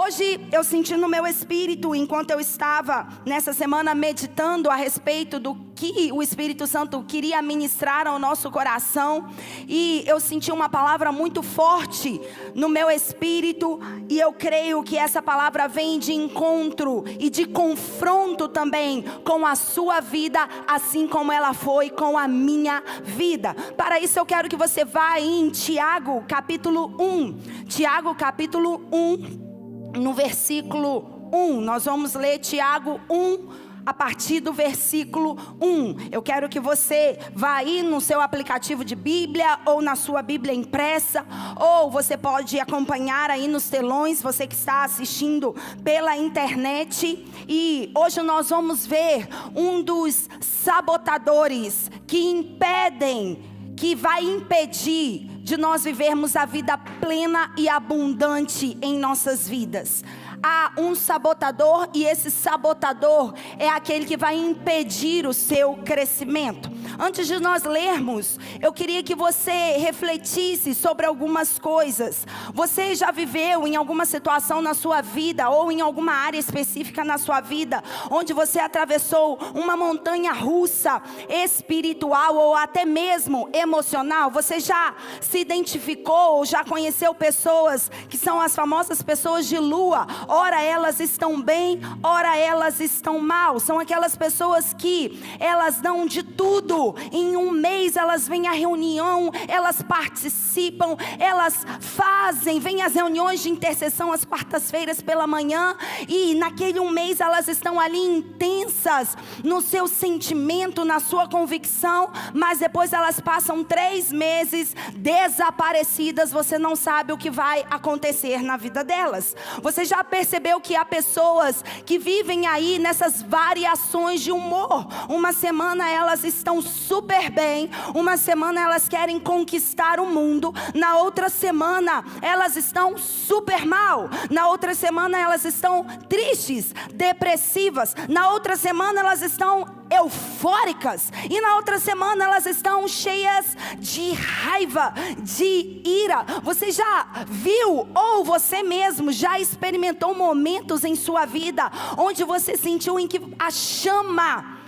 Hoje eu senti no meu espírito, enquanto eu estava nessa semana meditando a respeito do que o Espírito Santo queria ministrar ao nosso coração, e eu senti uma palavra muito forte no meu espírito, e eu creio que essa palavra vem de encontro e de confronto também com a sua vida, assim como ela foi com a minha vida. Para isso eu quero que você vá em Tiago capítulo 1, Tiago capítulo 1, no versículo 1, nós vamos ler Tiago 1, a partir do versículo 1. Eu quero que você vá aí no seu aplicativo de Bíblia, ou na sua Bíblia impressa, ou você pode acompanhar aí nos telões, você que está assistindo pela internet. E hoje nós vamos ver um dos sabotadores que impedem, que vai impedir de nós vivermos a vida plena e abundante em nossas vidas. Há um sabotador, e esse sabotador é aquele que vai impedir o seu crescimento. Antes de nós lermos, eu queria que você refletisse sobre algumas coisas. Você já viveu em alguma situação na sua vida, ou em alguma área específica na sua vida, onde você atravessou uma montanha russa espiritual ou até mesmo emocional? Você já se identificou ou já conheceu pessoas que são as famosas pessoas de lua? Ora elas estão bem, ora elas estão mal. São aquelas pessoas que elas dão de tudo. Em um mês elas vêm à reunião, elas participam, elas fazem, vêm às reuniões de intercessão às quartas-feiras pela manhã, e naquele um mês elas estão ali intensas no seu sentimento, na sua convicção, mas depois elas passam 3 meses desaparecidas. Você não sabe o que vai acontecer na vida delas. Você já percebeu que há pessoas que vivem aí nessas variações de humor? Uma semana elas estão super bem, uma semana elas querem conquistar o mundo, na outra semana elas estão super mal, na outra semana elas estão tristes, depressivas, na outra semana elas estão eufóricas, e na outra semana elas estão cheias de raiva, de ira. Você já viu, ou você mesmo já experimentou momentos em sua vida onde você sentiu em que a chama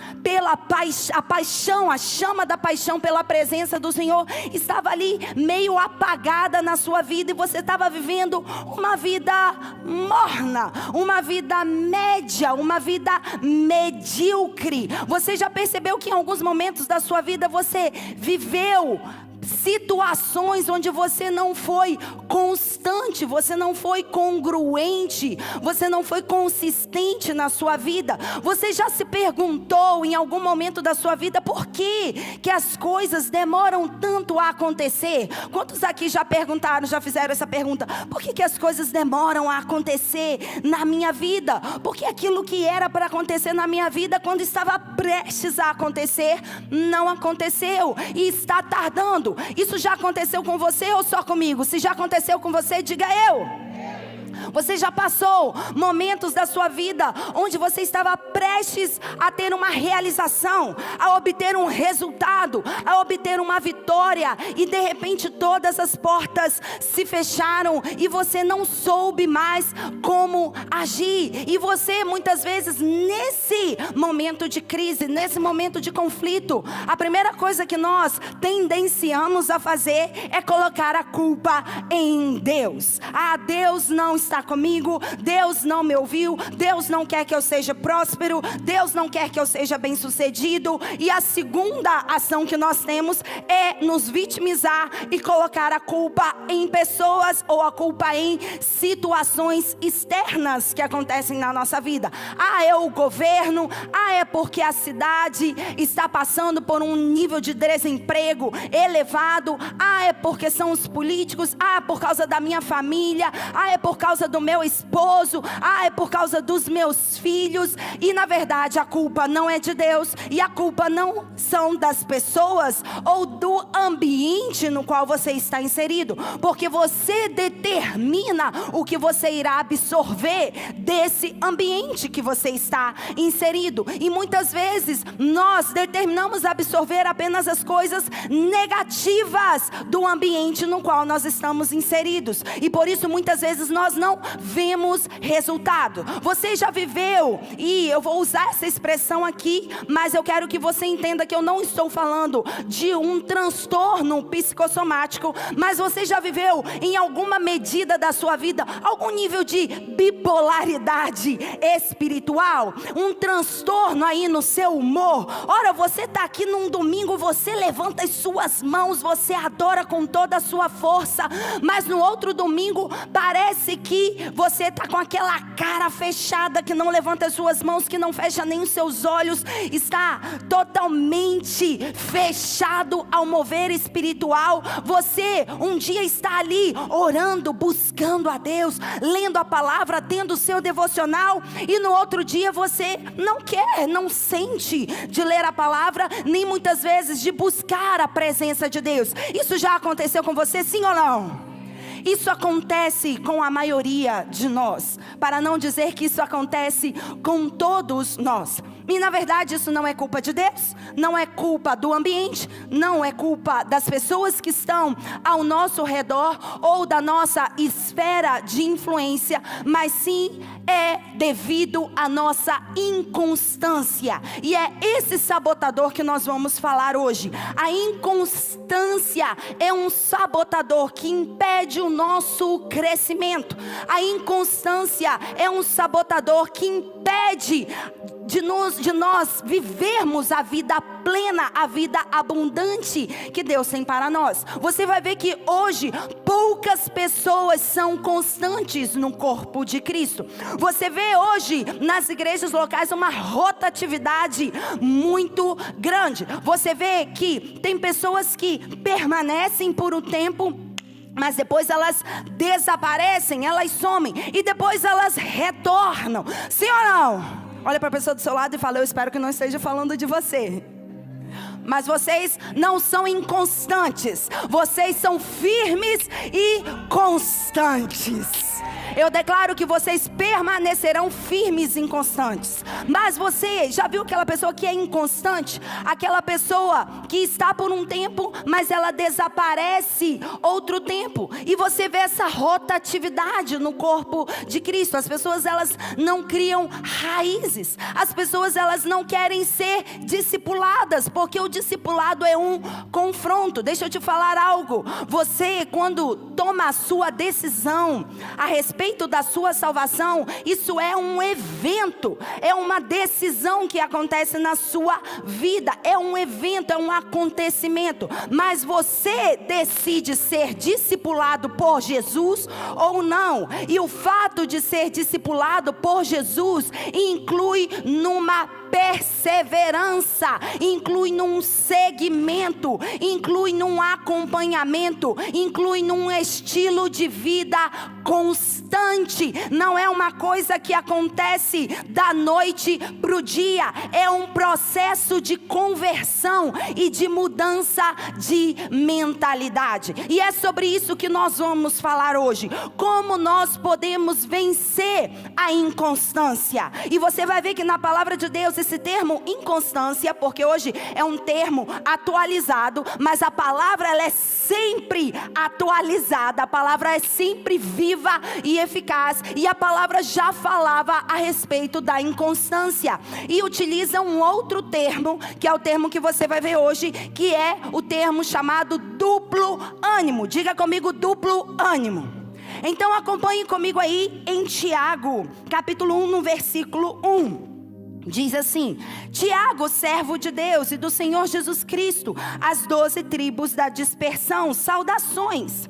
a chama da paixão pela presença do Senhor estava ali meio apagada na sua vida, e você estava vivendo uma vida morna, uma vida média, uma vida medíocre? Você já percebeu que em alguns momentos da sua vida você viveu situações onde você não foi constante, você não foi congruente, você não foi consistente na sua vida? Você já se perguntou em algum momento da sua vida por que as coisas demoram tanto a acontecer? Quantos aqui já perguntaram, já fizeram essa pergunta? Por que as coisas demoram a acontecer na minha vida? Porque aquilo que era para acontecer na minha vida, quando estava prestes a acontecer, não aconteceu e está tardando. Isso já aconteceu com você ou só comigo? Se já aconteceu com você, diga eu. Você já passou momentos da sua vida onde você estava prestes a ter uma realização, a obter um resultado, a obter uma vitória, e de repente todas as portas se fecharam e você não soube mais como agir? E você muitas vezes, nesse momento de crise, nesse momento de conflito, a primeira coisa que nós tendenciamos a fazer é colocar a culpa em Deus. Ah, Deus não está comigo, Deus não me ouviu, Deus não quer que eu seja próspero, Deus não quer que eu seja bem sucedido. E a segunda ação que nós temos é nos vitimizar e colocar a culpa em pessoas, ou a culpa em situações externas que acontecem na nossa vida. Ah, é o governo, ah, é porque a cidade está passando por um nível de desemprego elevado, ah, é porque são os políticos, ah, é por causa da minha família, ah, é por causa do meu esposo, ah, é por causa dos meus filhos. E na verdade a culpa não é de Deus, e a culpa não são das pessoas ou do ambiente no qual você está inserido, porque você determina o que você irá absorver desse ambiente que você está inserido. E muitas vezes nós determinamos absorver apenas as coisas negativas do ambiente no qual nós estamos inseridos, e por isso muitas vezes nós não não vemos resultado. Você já viveu, e eu vou usar essa expressão aqui, mas eu quero que você entenda que eu não estou falando de um transtorno psicossomático, mas você já viveu em alguma medida da sua vida algum nível de bipolaridade espiritual, um transtorno aí no seu humor. Ora, você está aqui num domingo, você levanta as suas mãos, você adora com toda a sua força, mas no outro domingo parece que você está com aquela cara fechada, que não levanta as suas mãos, que não fecha nem os seus olhos, está totalmente fechado ao mover espiritual. Você um dia está ali orando, buscando a Deus, lendo a palavra, tendo o seu devocional, e no outro dia você não quer, não sente de ler a palavra, nem muitas vezes de buscar a presença de Deus. Isso já aconteceu com você, sim ou não? Isso acontece com a maioria de nós, para não dizer que isso acontece com todos nós. E na verdade isso não é culpa de Deus, não é culpa do ambiente, não é culpa das pessoas que estão ao nosso redor ou da nossa esfera de influência, mas sim é devido à nossa inconstância. E é esse sabotador que nós vamos falar hoje. A inconstância é um sabotador que impede o nosso crescimento. A inconstância é um sabotador que impede de nós vivermos a vida plena, a vida abundante que Deus tem para nós. Você vai ver que hoje poucas pessoas são constantes no corpo de Cristo. Você vê hoje nas igrejas locais uma rotatividade muito grande. Você vê que tem pessoas que permanecem por um tempo, mas depois elas desaparecem, elas somem, e depois elas retornam. Sim ou não? Olha para a pessoa do seu lado e fala: eu espero que não esteja falando de você. Mas vocês não são inconstantes, vocês são firmes e constantes. Eu declaro que vocês permanecerão firmes e inconstantes. Mas você já viu aquela pessoa que é inconstante? Aquela pessoa que está por um tempo, mas ela desaparece outro tempo. E você vê essa rotatividade no corpo de Cristo. As pessoas, elas não criam raízes. As pessoas, elas não querem ser discipuladas, porque o discipulado é um confronto. Deixa eu te falar algo. Você, quando toma a sua decisão a respeito da sua salvação, isso é um evento, é uma decisão que acontece na sua vida, é um evento, é um acontecimento. Mas você decide ser discipulado por Jesus ou não. E o fato de ser discipulado por Jesus inclui numa perseverança, inclui num segmento, inclui num acompanhamento, inclui num estilo de vida constante. Não é uma coisa que acontece da noite para o dia, é um processo de conversão e de mudança de mentalidade. E é sobre isso que nós vamos falar hoje. Como nós podemos vencer a inconstância. E você vai ver que na palavra de Deus esse termo inconstância, porque hoje é um termo atualizado, mas a palavra, ela é sempre atualizada, a palavra é sempre viva e eficaz, e a palavra já falava a respeito da inconstância, e utiliza um outro termo, que é o termo que você vai ver hoje, que é o termo chamado duplo ânimo. Diga comigo: duplo ânimo. Então acompanhe comigo aí em Tiago, capítulo 1, no versículo 1. Diz assim: Tiago, servo de Deus e do Senhor Jesus Cristo, as 12 tribos da dispersão, saudações.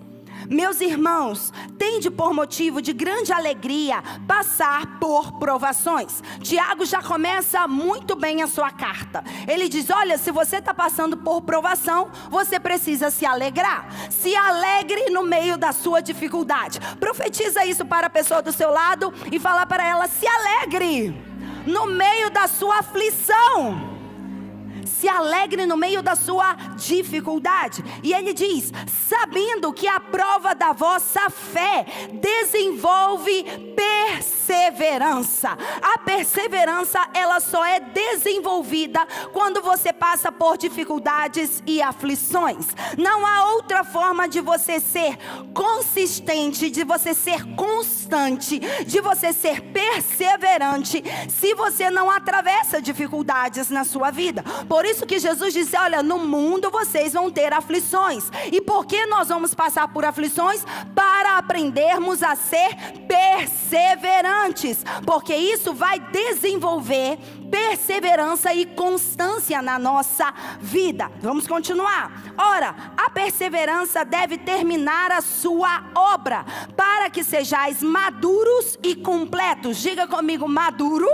Meus irmãos, tende por motivo de grande alegria passar por provações. Tiago já começa muito bem a sua carta. Ele diz: olha, se você está passando por provação, você precisa se alegrar. Se alegre no meio da sua dificuldade. Profetiza isso para a pessoa do seu lado e fala para ela: se alegre no meio da sua aflição. Se alegre no meio da sua dificuldade. E ele diz: sabendo que a prova da vossa fé desenvolve perseverança. perseverança. A perseverança, ela só é desenvolvida quando você passa por dificuldades e aflições. Não há outra forma de você ser consistente, de você ser constante, de você ser perseverante, se você não atravessa dificuldades na sua vida. Por isso que Jesus disse: olha, no mundo vocês vão ter aflições. E por que nós vamos passar por aflições? Para aprendermos a ser perseverantes, porque isso vai desenvolver perseverança e constância na nossa vida. Vamos continuar. Ora, a perseverança deve terminar a sua obra, para que sejais maduros e completos. Diga comigo maduro,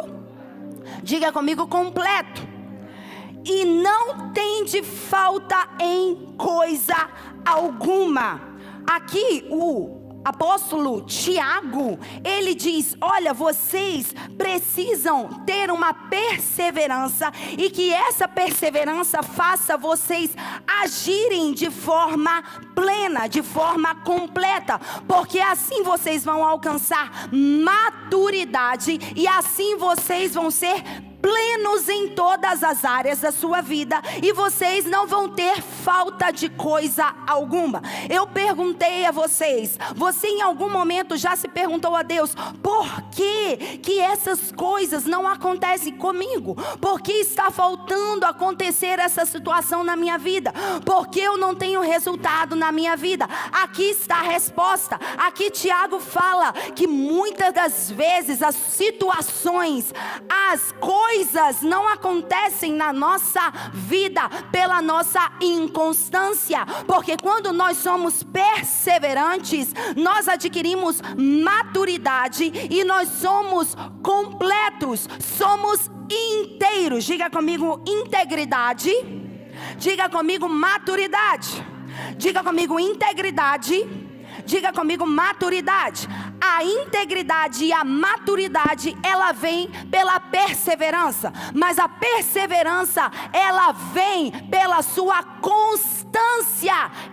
diga comigo completo. E não tende falta em coisa alguma. Aqui o apóstolo Tiago, ele diz: olha, vocês precisam ter uma perseverança, e que essa perseverança faça vocês agirem de forma plena, de forma completa, porque assim vocês vão alcançar maturidade, e assim vocês vão ser plenos em todas as áreas da sua vida, e vocês não vão ter falta de coisa alguma. Eu perguntei a vocês: você em algum momento já se perguntou a Deus, por que essas coisas não acontecem comigo? Por que está faltando acontecer essa situação na minha vida? Por que eu não tenho resultado na minha vida? Aqui está a resposta. Aqui Tiago fala que muitas das vezes as situações, as coisas não acontecem na nossa vida pela nossa inconstância, porque quando nós somos perseverantes, nós adquirimos maturidade e nós somos completos, somos inteiros. Diga comigo integridade, diga comigo maturidade, diga comigo integridade, diga comigo maturidade. A integridade e a maturidade, ela vem pela perseverança, mas a perseverança, ela vem pela sua constância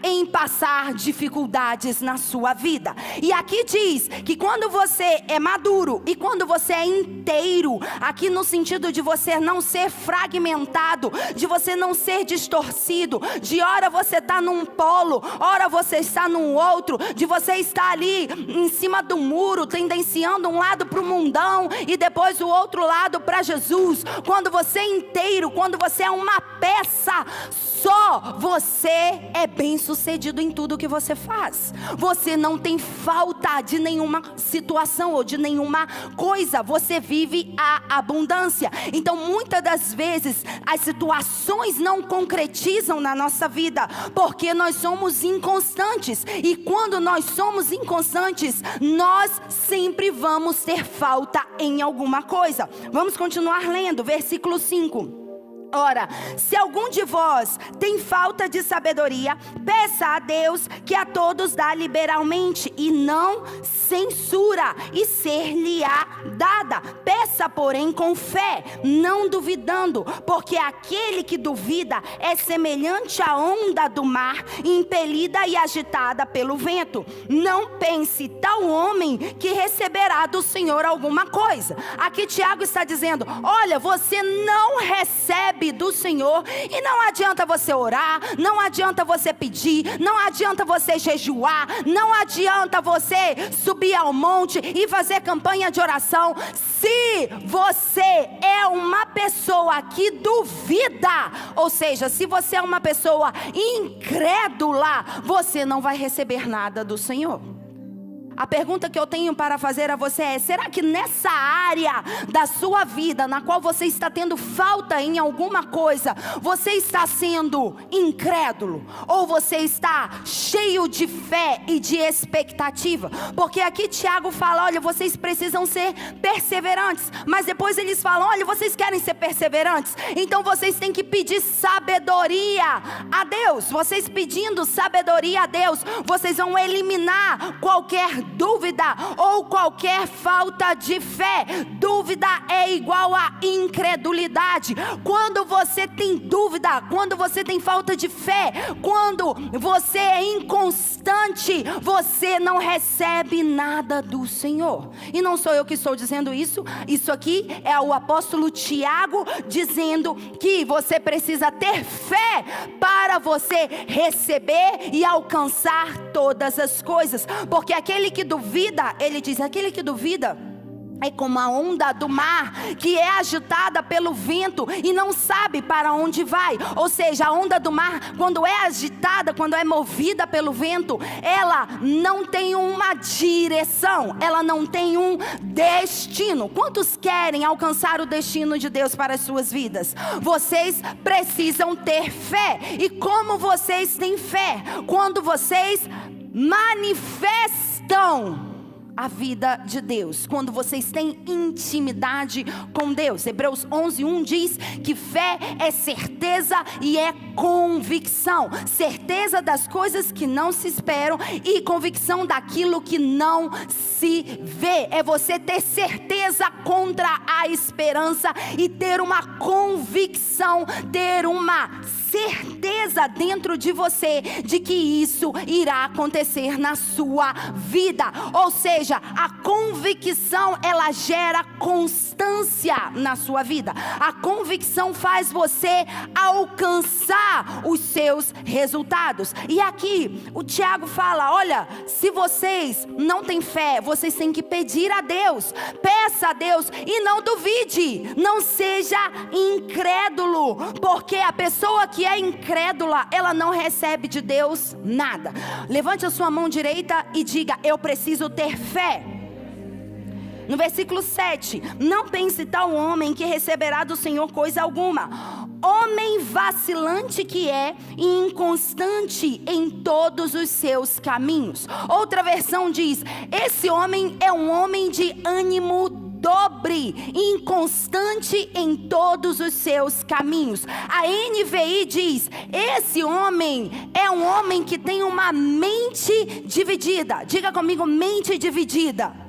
em passar dificuldades na sua vida. E aqui diz que quando você é maduro e quando você é inteiro, aqui no sentido de você não ser fragmentado, de você não ser distorcido, de hora você está num polo, hora você está num outro, de você estar ali em cima do muro, tendenciando um lado para o mundão e depois o outro lado para Jesus. Quando você é inteiro, quando você é uma peça, só você é bem sucedido em tudo que você faz. Você não tem falta de nenhuma situação ou de nenhuma coisa. Você vive a abundância. Então muitas das vezes as situações não concretizam na nossa vida porque nós somos inconstantes. E quando nós somos inconstantes, nós sempre vamos ter falta em alguma coisa. Vamos continuar lendo, versículo 5. Ora, se algum de vós tem falta de sabedoria, peça a Deus, que a todos dá liberalmente e não censura, e ser-lhe-á dada. Peça, porém, com fé, não duvidando, porque aquele que duvida é semelhante à onda do mar, impelida e agitada pelo vento. Não pense tal homem que receberá do Senhor alguma coisa. Aqui Tiago está dizendo: olha, você não recebe do Senhor, e não adianta você orar, não adianta você pedir, não adianta você jejuar, não adianta você subir ao monte e fazer campanha de oração. Se você é uma pessoa que duvida, ou seja, se você é uma pessoa incrédula, você não vai receber nada do Senhor. A pergunta que eu tenho para fazer a você é: será que nessa área da sua vida, na qual você está tendo falta em alguma coisa, você está sendo incrédulo? Ou você está cheio de fé e de expectativa? Porque aqui Tiago fala: olha, vocês precisam ser perseverantes. Mas depois eles falam: olha, vocês querem ser perseverantes? Então vocês têm que pedir sabedoria a Deus. Vocês pedindo sabedoria a Deus, vocês vão eliminar qualquer dúvida ou qualquer falta de fé. Dúvida é igual a incredulidade. Quando você tem dúvida, quando você tem falta de fé, quando você é inconstante, você não recebe nada do Senhor. E não sou eu que estou dizendo isso. Isso aqui é o apóstolo Tiago dizendo que você precisa ter fé para você receber e alcançar todas as coisas. Porque aquele que duvida, ele diz, aquele que duvida é como a onda do mar, que é agitada pelo vento e não sabe para onde vai. Ou seja, a onda do mar, quando é agitada, quando é movida pelo vento, ela não tem uma direção, ela não tem um destino. Quantos querem alcançar o destino de Deus para as suas vidas? Vocês precisam ter fé. E como vocês têm fé? Quando vocês manifestam a vida de Deus, quando vocês têm intimidade com Deus. Hebreus 11:1 diz que fé é certeza e é convicção. Certeza das coisas que não se esperam e convicção daquilo que não se vê. É você ter certeza contra a esperança e ter uma convicção, ter uma certeza dentro de você de que isso irá acontecer na sua vida. Ou seja, a convicção, ela gera constância na sua vida. A convicção faz você alcançar os seus resultados. E aqui o Tiago fala, olha, se vocês não têm fé, vocês têm que pedir a Deus. Peça a Deus e não duvide. Não seja incrédulo, porque a pessoa que é incrédula, ela não recebe de Deus nada. Levante a sua mão direita e diga, eu preciso ter fé. No versículo 7, não pense tal homem que receberá do Senhor coisa alguma. Homem vacilante que é e inconstante em todos os seus caminhos. Outra versão diz, esse homem é um homem de ânimo dobre, inconstante em todos os seus caminhos. A NVI diz, esse homem é um homem que tem uma mente dividida. Diga comigo, mente dividida.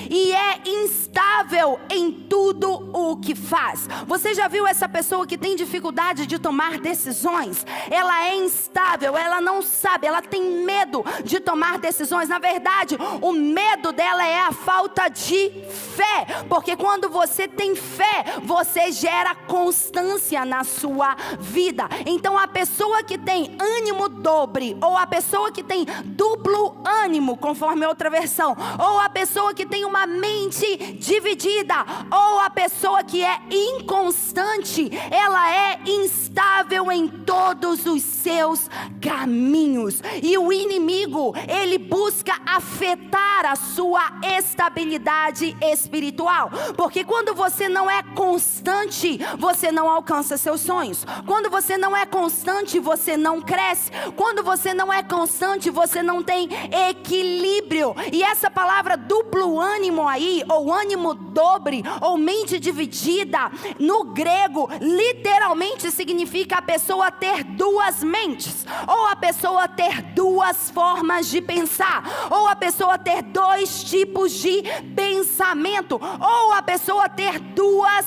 E é instável em tudo o que faz. Você já viu essa pessoa que tem dificuldade de tomar decisões? Ela é instável, ela não sabe, ela tem medo de tomar decisões. Na verdade, o medo dela é a falta de fé. Porque quando você tem fé, você gera constância na sua vida. Então a pessoa que tem ânimo dobre, ou a pessoa que tem duplo ânimo, conforme outra versão, ou a pessoa que tem uma mente dividida, ou a pessoa que é inconstante, ela é instável em todos os seus caminhos. E o inimigo, ele busca afetar a sua estabilidade espiritual, porque quando você não é constante, você não alcança seus sonhos. Quando você não é constante, você não cresce. Quando você não é constante, você não tem equilíbrio. E essa palavra duplo ânimo aí, ou ânimo dobre, ou mente dividida, no grego, literalmente significa a pessoa ter duas mentes, ou a pessoa ter duas formas de pensar, ou a pessoa ter dois tipos de pensamento, ou a pessoa ter duas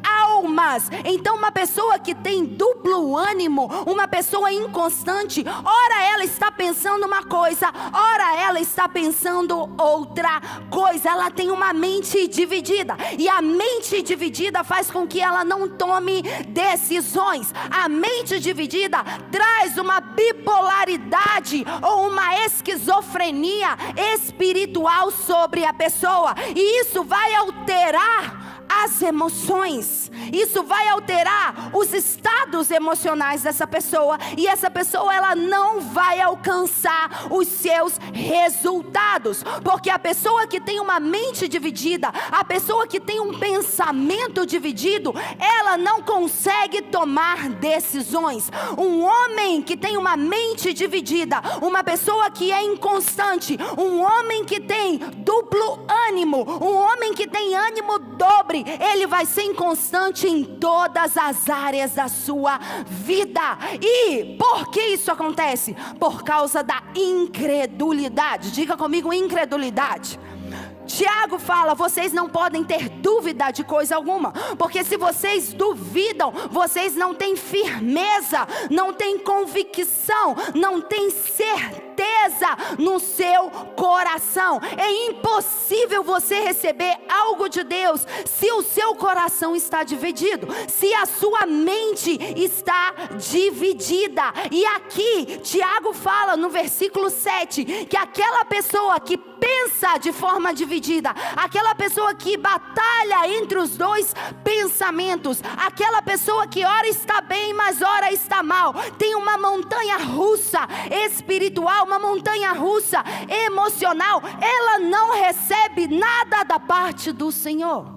almas. Então uma pessoa que tem duplo ânimo, uma pessoa inconstante, ora ela está pensando uma coisa, ora ela está pensando outra coisa. Ela tem uma mente dividida, e a mente dividida faz com que ela não tome decisões. A mente dividida traz uma bipolaridade ou uma esquizofrenia espiritual sobre a pessoa, e isso vai alterar as emoções, isso vai alterar os estados emocionais dessa pessoa, e essa pessoa ela não vai alcançar os seus resultados, porque a pessoa que tem uma mente dividida, a pessoa que tem um pensamento dividido, ela não consegue tomar decisões. Um homem que tem uma mente dividida, uma pessoa que é inconstante, um homem que tem duplo ânimo, um homem que tem ânimo, dobre. Ele vai ser inconstante em todas as áreas da sua vida. E por que isso acontece? Por causa da incredulidade. Diga comigo, incredulidade. Tiago fala, vocês não podem ter dúvida de coisa alguma, porque se vocês duvidam, vocês não têm firmeza, não têm convicção, não têm certeza no seu coração. É impossível você receber algo de Deus se o seu coração está dividido, se a sua mente está dividida. E aqui Tiago fala no versículo 7 que aquela pessoa que pensa de forma dividida, aquela pessoa que batalha entre os dois pensamentos, aquela pessoa que ora está bem, mas ora está mal, tem uma montanha russa espiritual, uma montanha russa emocional, ela não recebe nada da parte do Senhor.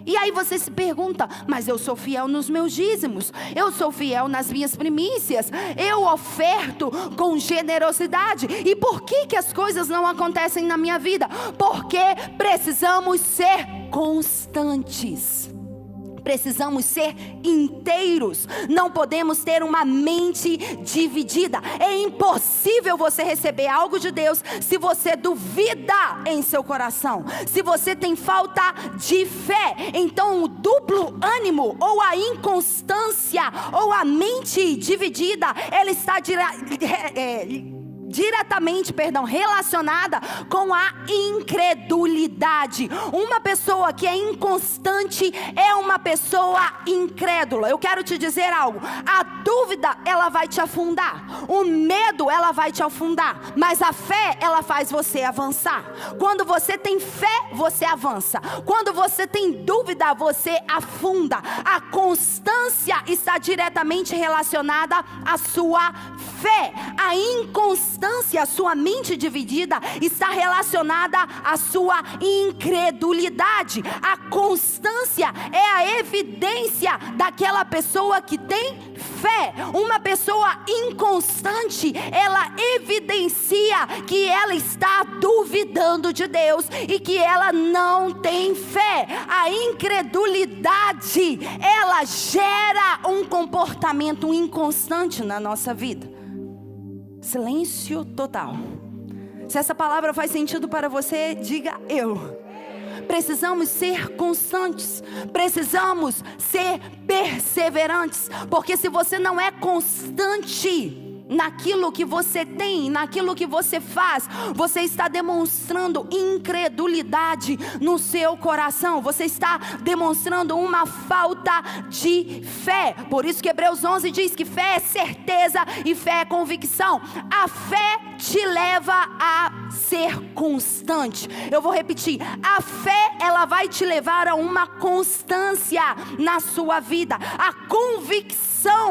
E aí você se pergunta, mas eu sou fiel nos meus dízimos, eu sou fiel nas minhas primícias, eu oferto com generosidade, e por que as coisas não acontecem na minha vida? Porque precisamos ser constantes. Precisamos ser inteiros, não podemos ter uma mente dividida. É impossível você receber algo de Deus se você duvida em seu coração, se você tem falta de fé. Então o duplo ânimo, ou a inconstância, ou a mente dividida, ela está diretamente relacionada com a incredulidade. Uma pessoa que é inconstante é uma pessoa incrédula. Eu quero te dizer algo, a dúvida ela vai te afundar, o medo ela vai te afundar, mas a fé ela faz você avançar. Quando você tem fé, você avança. Quando você tem dúvida, você afunda. A constância está diretamente relacionada à sua fé. A inconstância, a sua mente dividida, está relacionada à sua incredulidade. A constância é a evidência daquela pessoa que tem fé. Uma pessoa inconstante, ela evidencia que ela está duvidando de Deus e que ela não tem fé. A incredulidade, ela gera um comportamento inconstante na nossa vida. Silêncio total. Se essa palavra faz sentido para você, diga eu. Precisamos ser constantes, precisamos ser perseverantes, porque se você não é constante naquilo que você tem, naquilo que você faz, você está demonstrando incredulidade no seu coração, você está demonstrando uma falta de fé. Por isso que Hebreus 11 diz que fé é certeza e fé é convicção. A fé te leva a ser constante. Eu vou repetir, a fé ela vai te levar a uma constância na sua vida. A convicção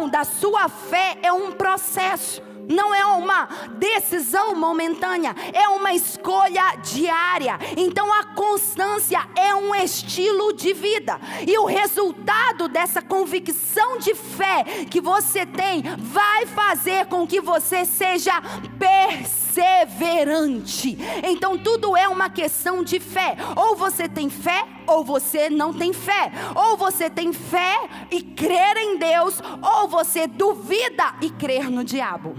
da sua fé é um processo, não é uma decisão momentânea, é uma escolha diária. Então a constância é um estilo de vida, e o resultado dessa convicção de fé que você tem vai fazer com que você seja perseverante. Então tudo é uma questão de fé. Ou você tem fé, ou você não tem fé. Ou você tem fé e crer em Deus, ou você duvida e crer no diabo.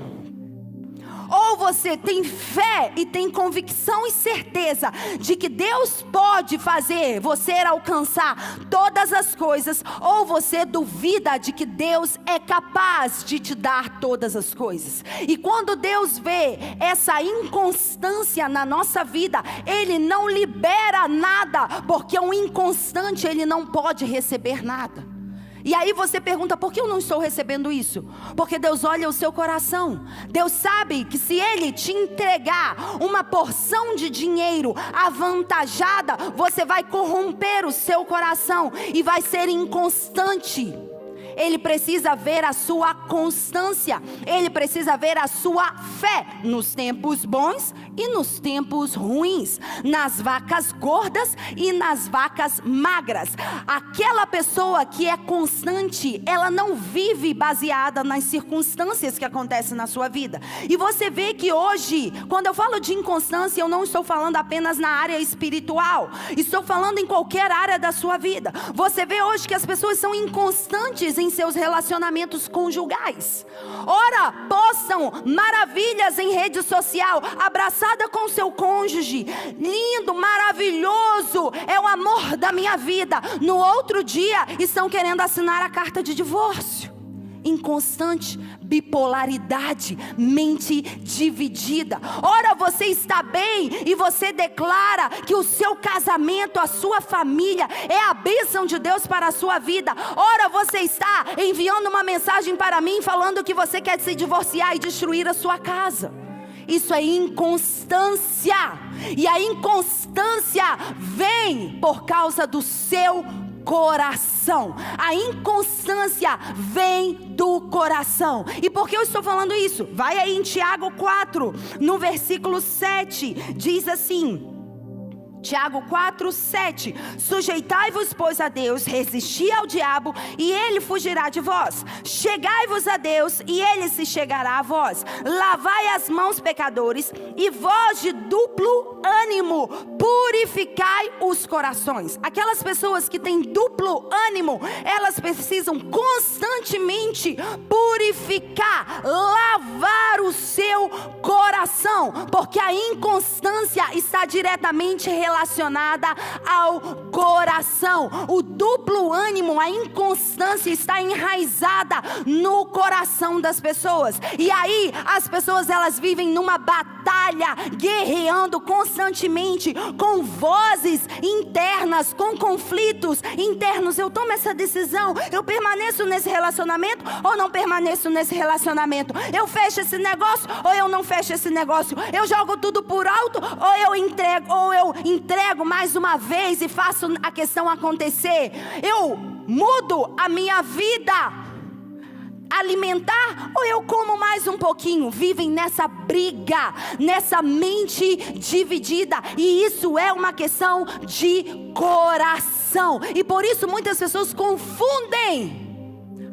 Ou você tem fé e tem convicção e certeza de que Deus pode fazer você alcançar todas as coisas, ou você duvida de que Deus é capaz de te dar todas as coisas. E quando Deus vê essa inconstância na nossa vida, Ele não libera nada, porque o inconstante ele não pode receber nada. E aí você pergunta, por que eu não estou recebendo isso? Porque Deus olha o seu coração. Deus sabe que se Ele te entregar uma porção de dinheiro avantajada, você vai corromper o seu coração e vai ser inconstante. Ele precisa ver a sua constância. Ele precisa ver a sua fé nos tempos bons e nos tempos ruins, nas vacas gordas e nas vacas magras. Aquela pessoa que é constante, ela não vive baseada nas circunstâncias que acontecem na sua vida. E você vê que hoje, quando eu falo de inconstância, eu não estou falando apenas na área espiritual, estou falando em qualquer área da sua vida. Você vê hoje que as pessoas são inconstantes em seus relacionamentos conjugais. Ora, postam maravilhas em rede social, abraçada com seu cônjuge, lindo, maravilhoso, é o amor da minha vida. No outro dia, estão querendo assinar a carta de divórcio. Inconstante, bipolaridade, mente dividida. Ora, você está bem e você declara que o seu casamento, a sua família é a bênção de Deus para a sua vida. Ora, você está enviando uma mensagem para mim falando que você quer se divorciar e destruir a sua casa. Isso é inconstância. E a inconstância vem por causa do seu coração. A inconstância vem do coração. E por que eu estou falando isso? Vai aí em Tiago 4, no versículo 7, diz assim, Tiago 4, 7: sujeitai-vos, pois, a Deus, resisti ao diabo, e ele fugirá de vós. Chegai-vos a Deus, e ele se chegará a vós. Lavai as mãos, pecadores, e vós de duplo ânimo, purificai os corações. Aquelas pessoas que têm duplo ânimo, elas precisam constantemente purificar, lavar o seu coração, porque a inconstância está diretamente relacionada ao coração. O duplo ânimo, a inconstância está enraizada no coração das pessoas. E aí as pessoas, elas vivem numa batalha, guerreando constantemente com vozes internas, com conflitos internos. Eu tomo essa decisão, eu permaneço nesse relacionamento ou não permaneço nesse relacionamento? Eu fecho esse negócio ou eu não fecho esse negócio? Eu jogo tudo por alto ou eu entrego mais uma vez e faço a questão acontecer? Eu mudo a minha vida alimentar ou eu como mais um pouquinho? Vivem nessa briga, nessa mente dividida, e isso é uma questão de coração. E por isso muitas pessoas confundem,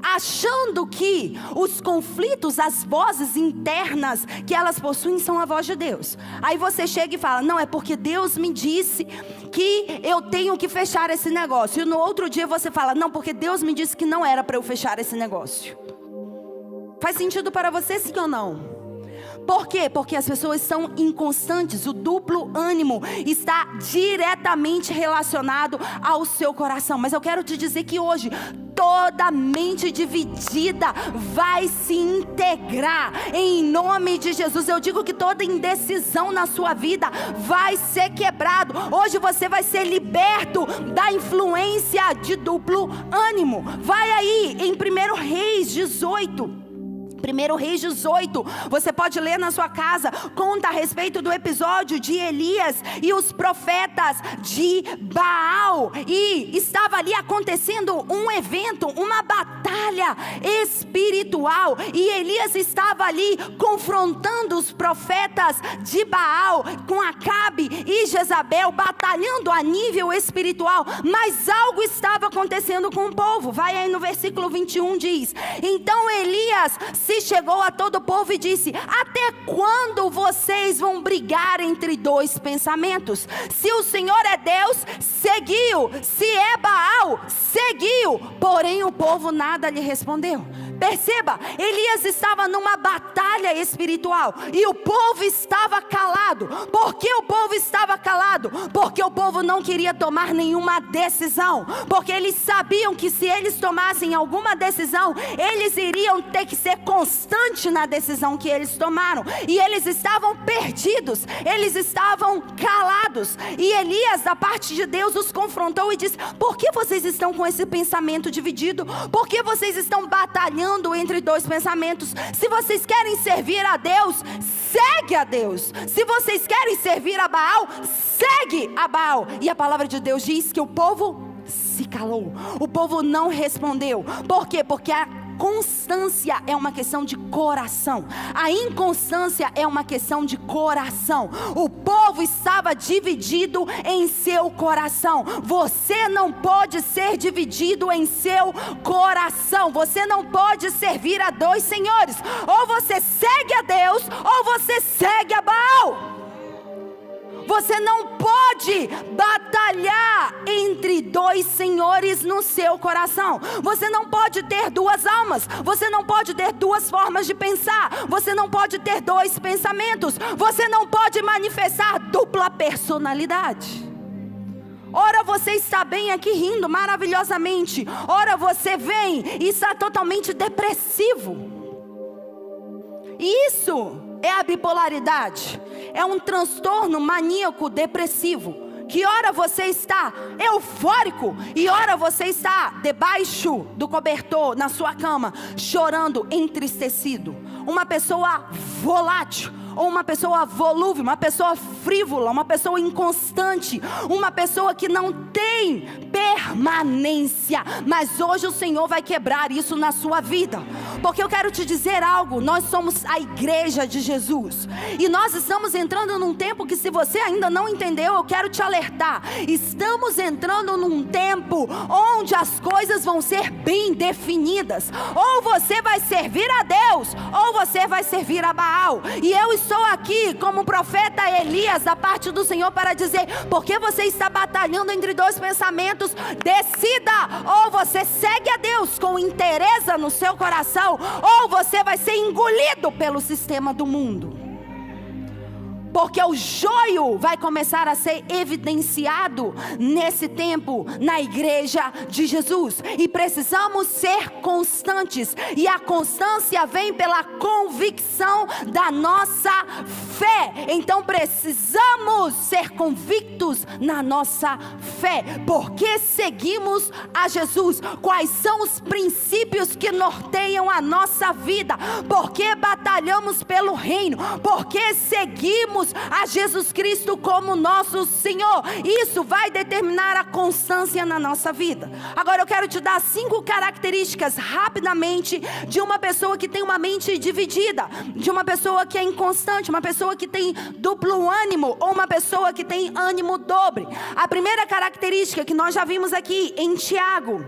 achando que os conflitos, as vozes internas que elas possuem são a voz de Deus. Aí você chega e fala: não, é porque Deus me disse que eu tenho que fechar esse negócio. E no outro dia você fala: não, porque Deus me disse que não era para eu fechar esse negócio. Faz sentido para você, sim ou não? Por quê? Porque as pessoas são inconstantes. O duplo ânimo está diretamente relacionado ao seu coração. Mas eu quero te dizer que hoje toda mente dividida vai se integrar em nome de Jesus. Eu digo que toda indecisão na sua vida vai ser quebrado. Hoje você vai ser liberto da influência de duplo ânimo. Vai aí em 1 Reis 18. 1 Reis 18, você pode ler na sua casa, conta a respeito do episódio de Elias e os profetas de Baal, e estava ali acontecendo um evento, uma batalha espiritual, e Elias estava ali confrontando os profetas de Baal com Acabe e Jezabel, batalhando a nível espiritual, mas algo estava acontecendo com o povo. Vai aí no versículo 21, diz: então Elias se chegou a todo o povo e disse: até quando vocês vão brigar entre dois pensamentos? Se o Senhor é Deus, seguiu; se é Baal, seguiu. Porém o povo nada lhe respondeu. Perceba, Elias estava numa batalha espiritual e o povo estava calado. Por que o povo estava calado? Porque o povo não queria tomar nenhuma decisão, porque eles sabiam que se eles tomassem alguma decisão, eles iriam ter que ser constantes na decisão que eles tomaram, e eles estavam perdidos, eles estavam calados. E Elias, da parte de Deus, os confrontou e disse: por que vocês estão com esse pensamento dividido? Por que vocês estão batalhando entre dois pensamentos? Se vocês querem servir a Deus, segue a Deus. Se vocês querem servir a Baal, segue a Baal. E a palavra de Deus diz que o povo se calou. O povo não respondeu. Por quê? Porque a constância é uma questão de coração. A inconstância é uma questão de coração. O povo estava dividido em seu coração. Você não pode ser dividido em seu coração. Você não pode servir a dois senhores. Ou você segue a Deus, ou você segue a Baal. Você não pode batalhar entre dois senhores no seu coração. Você não pode ter duas almas. Você não pode ter duas formas de pensar. Você não pode ter dois pensamentos. Você não pode manifestar dupla personalidade. Ora você está bem aqui rindo maravilhosamente. Ora você vem e está totalmente depressivo. Isso é a bipolaridade. É um transtorno maníaco depressivo. Que ora você está eufórico e ora você está debaixo do cobertor, na sua cama, chorando, entristecido. Uma pessoa volátil, ou uma pessoa volúvel, uma pessoa frívola, uma pessoa inconstante, uma pessoa que não tem permanência. Mas hoje o Senhor vai quebrar isso na sua vida, porque eu quero te dizer algo. Nós somos a igreja de Jesus, e nós estamos entrando num tempo que, se você ainda não entendeu, eu quero te alertar. Estamos entrando num tempo onde as coisas vão ser bem definidas. Ou você vai servir a Deus, ou você vai servir a Baal. E eu estou aqui como profeta Elias da parte do Senhor para dizer: porque você está batalhando entre dois pensamentos, decida: ou você segue a Deus com interesse no seu coração, ou você vai ser engolido pelo sistema do mundo. Porque o joio vai começar a ser evidenciado nesse tempo na igreja de Jesus. E precisamos ser constantes. E a constância vem pela convicção da nossa fé. Então precisamos ser convictos na nossa fé. Porque seguimos a Jesus. Quais são os princípios que norteiam a nossa vida? Porque batalhamos pelo reino. Porque seguimos a Jesus Cristo como nosso Senhor. Isso vai determinar a constância na nossa vida. Agora eu quero te dar 5 características rapidamente de uma pessoa que tem uma mente dividida, de uma pessoa que é inconstante, uma pessoa que tem duplo ânimo, ou uma pessoa que tem ânimo dobre. A primeira característica que nós já vimos aqui em Tiago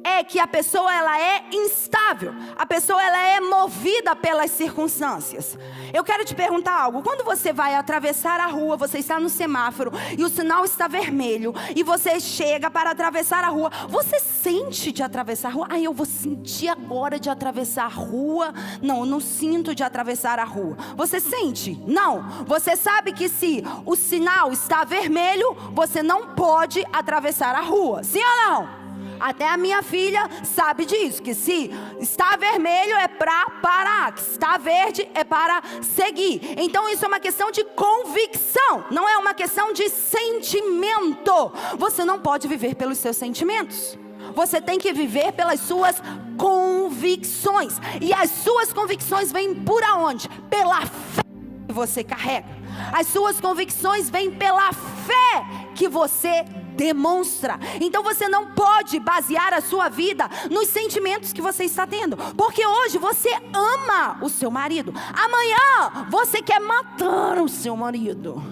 é que a pessoa, ela é instável. A pessoa, ela é movida pelas circunstâncias. Eu quero te perguntar algo. Quando você vai atravessar a rua, você está no semáforo e o sinal está vermelho, e você chega para atravessar a rua, você sente de atravessar a rua? Eu vou sentir agora de atravessar a rua. Não, eu não sinto de atravessar a rua. Você sente? Não. Você sabe que se o sinal está vermelho, você não pode atravessar a rua. Sim ou não? Até a minha filha sabe disso, que se está vermelho é para parar, que se está verde é para seguir. Então isso é uma questão de convicção, não é uma questão de sentimento. Você não pode viver pelos seus sentimentos. Você tem que viver pelas suas convicções. E as suas convicções vêm por aonde? Pela fé que você carrega. As suas convicções vêm pela fé que você demonstra. Então você não pode basear a sua vida nos sentimentos que você está tendo. Porque hoje você ama o seu marido, amanhã você quer matar o seu marido.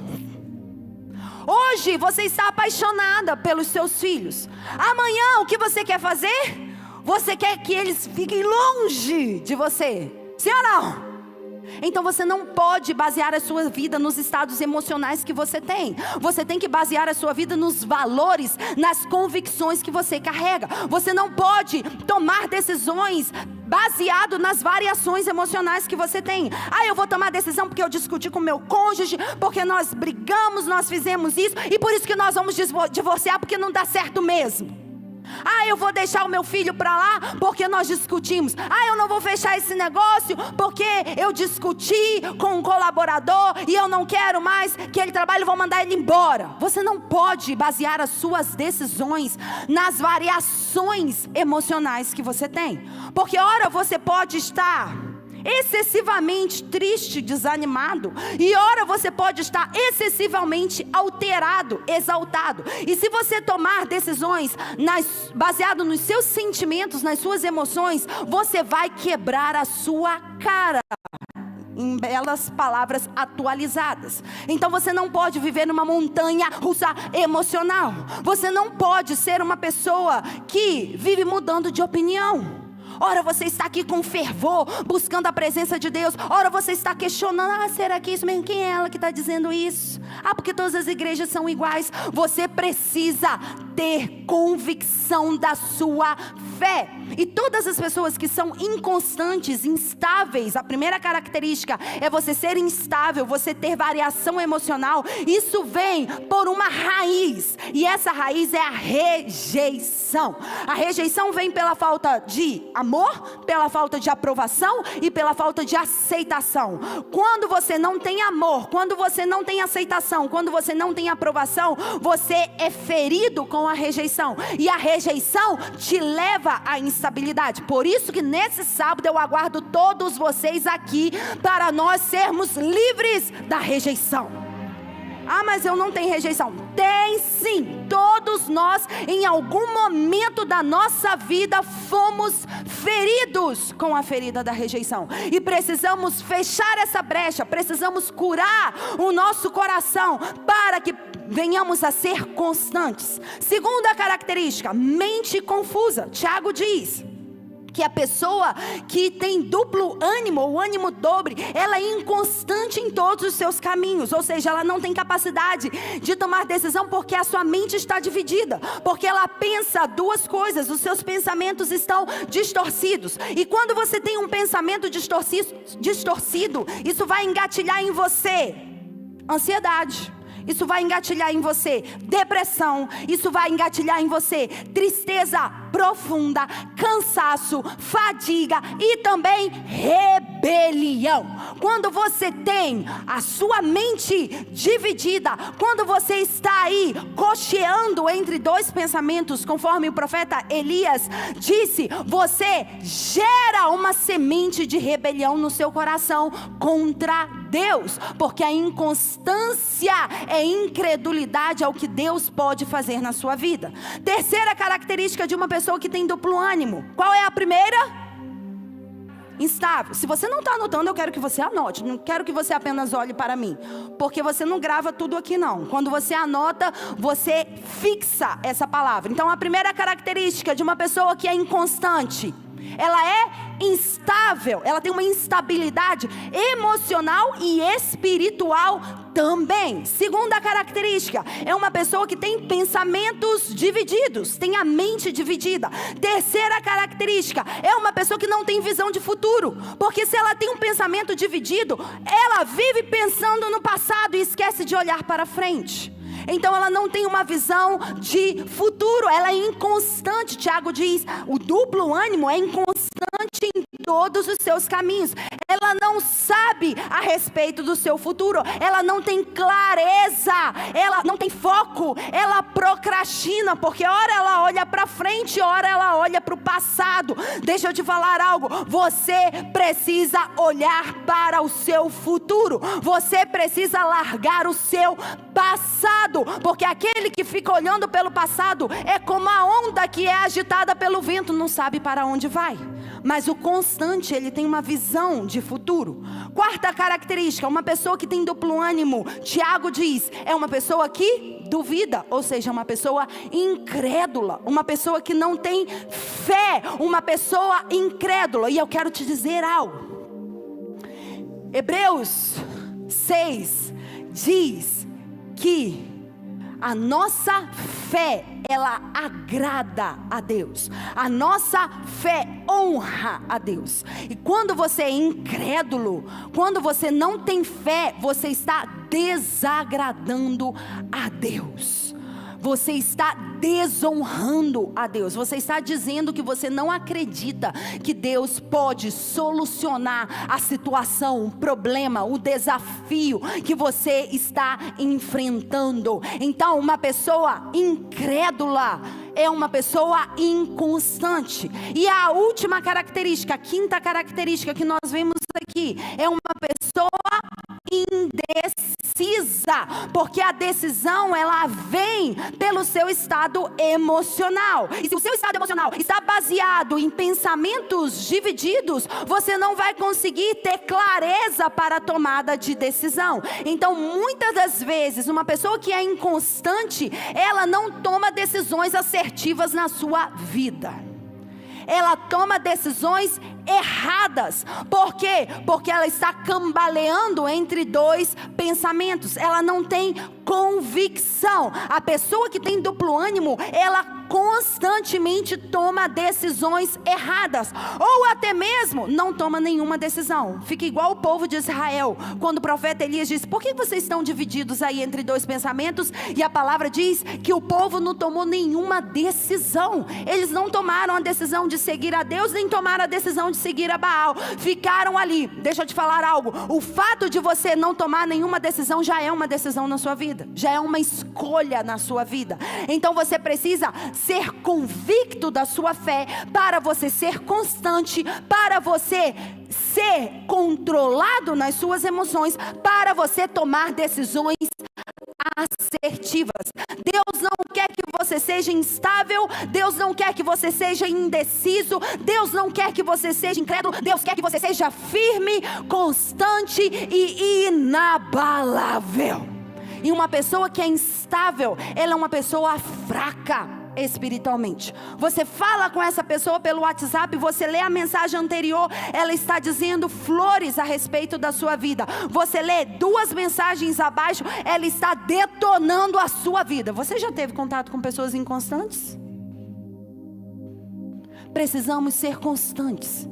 Hoje você está apaixonada pelos seus filhos, amanhã o que você quer fazer? Você quer que eles fiquem longe de você. Sim ou não? Então você não pode basear a sua vida nos estados emocionais que você tem. Você tem que basear a sua vida nos valores, nas convicções que você carrega. Você não pode tomar decisões baseado nas variações emocionais que você tem. Eu vou tomar decisão porque eu discuti com meu cônjuge, porque nós brigamos, nós fizemos isso, e por isso que nós vamos divorciar, porque não dá certo mesmo. Eu vou deixar o meu filho para lá porque nós discutimos. Eu não vou fechar esse negócio porque eu discuti com um colaborador e eu não quero mais que ele trabalhe, vou mandar ele embora. Você não pode basear as suas decisões nas variações emocionais que você tem. Porque ora você pode estar excessivamente triste, desanimado. E ora você pode estar excessivamente alterado, exaltado. E se você tomar decisões baseado nos seus sentimentos, nas suas emoções, você vai quebrar a sua cara. Em belas palavras atualizadas. Então você não pode viver numa montanha russa emocional. Você não pode ser uma pessoa que vive mudando de opinião. Ora você está aqui com fervor, buscando a presença de Deus. Ora você está questionando, será que isso mesmo? Quem é ela que está dizendo isso? Porque todas as igrejas são iguais. Você precisa ter convicção da sua fé. E todas as pessoas que são inconstantes, instáveis, a primeira característica é você ser instável, você ter variação emocional. Isso vem por uma raiz, e essa raiz é a rejeição. A rejeição vem pela falta de amor, pela falta de aprovação e pela falta de aceitação. Quando você não tem amor, quando você não tem aceitação, quando você não tem aprovação, você é ferido com a rejeição, e a rejeição te leva à instabilidade. Por isso que nesse sábado eu aguardo todos vocês aqui para nós sermos livres da rejeição. Mas eu não tenho rejeição. Tem sim. Todos nós em algum momento da nossa vida fomos feridos com a ferida da rejeição, e precisamos fechar essa brecha, precisamos curar o nosso coração para que venhamos a ser constantes. Segunda característica, mente confusa. Tiago diz que a pessoa que tem duplo ânimo, ou ânimo dobre, ela é inconstante em todos os seus caminhos. Ou seja, ela não tem capacidade de tomar decisão, porque a sua mente está dividida, porque ela pensa duas coisas, os seus pensamentos estão distorcidos. E quando você tem um pensamento distorcido, isso vai engatilhar em você ansiedade. Isso vai engatilhar em você depressão. Isso vai engatilhar em você tristeza profunda, cansaço, fadiga e também rebelião. Quando você tem a sua mente dividida, quando você está aí cocheando entre dois pensamentos, conforme o profeta Elias disse, você gera uma semente de rebelião no seu coração contra Deus, porque a inconstância é incredulidade ao que Deus pode fazer na sua vida. Terceira característica de uma pessoa que tem duplo ânimo. Qual é a primeira? Instável. Se você não está anotando, eu quero que você anote. Não quero que você apenas olhe para mim, porque você não grava tudo aqui não. Quando você anota, você fixa essa palavra. Então a primeira característica de uma pessoa que é inconstante, ela é instável, ela tem uma instabilidade emocional e espiritual também. Segunda característica, é uma pessoa que tem pensamentos divididos, tem a mente dividida. Terceira característica, é uma pessoa que não tem visão de futuro, porque se ela tem um pensamento dividido, ela vive pensando no passado e esquece de olhar para frente. Então ela não tem uma visão de futuro, ela é inconstante. Tiago diz, o duplo ânimo é inconstante em todos os seus caminhos. Ela não sabe a respeito do seu futuro, ela não tem clareza, ela não tem foco, ela procrastina, porque ora ela olha para frente, ora ela olha para o passado. Deixa eu te falar algo, você precisa olhar para o seu futuro, você precisa largar o seu passado, porque aquele que fica olhando pelo passado é como a onda que é agitada pelo vento, não sabe para onde vai. Mas o constante, ele tem uma visão de futuro. Quarta característica, uma pessoa que tem duplo ânimo, Tiago diz, é uma pessoa que duvida, ou seja, uma pessoa incrédula, uma pessoa que não tem fé, uma pessoa incrédula. E eu quero te dizer algo. Hebreus 6 diz que a nossa fé, ela agrada a Deus. A nossa fé honra a Deus. E quando você é incrédulo, quando você não tem fé, você está desagradando a Deus. você está desonrando a Deus. Você está dizendo que você não acredita que Deus pode solucionar a situação, o problema, o desafio que você está enfrentando. Então, uma pessoa incrédula é uma pessoa inconstante. E a última característica, a quinta característica que nós vemos aqui, é uma pessoa indecisa, porque a decisão ela vem pelo seu estado emocional. E se o seu estado emocional está baseado em pensamentos divididos, você não vai conseguir ter clareza para a tomada de decisão. Então, muitas das vezes, uma pessoa que é inconstante, ela não toma decisões assertivas na sua vida. Ela toma decisões erradas. Por quê? Porque ela está cambaleando entre dois pensamentos. Ela não tem convicção. A pessoa que tem duplo ânimo, ela constantemente toma decisões erradas, ou até mesmo não toma nenhuma decisão. Fica igual o povo de Israel, quando o profeta Elias disse: por que vocês estão divididos aí entre dois pensamentos? E a palavra diz que o povo não tomou nenhuma decisão. Eles não tomaram a decisão de seguir a Deus, nem tomaram a decisão de seguir a Baal. Ficaram ali. Deixa eu te falar algo: o fato de você não tomar nenhuma decisão já é uma decisão na sua vida, já é uma escolha na sua vida. Então você precisa ser convicto da sua fé, para você ser constante, para você ser controlado nas suas emoções, para você tomar decisões assertivas. Deus não quer que você seja instável, Deus não quer que você seja indeciso, Deus não quer que você seja incrédulo, Deus quer que você seja firme, constante e inabalável. E uma pessoa que é instável, ela é uma pessoa fraca espiritualmente. Você fala com essa pessoa pelo WhatsApp, você lê a mensagem anterior, ela está dizendo flores a respeito da sua vida. Você lê 2 mensagens abaixo, ela está detonando a sua vida. Você já teve contato com pessoas inconstantes? Precisamos ser constantes.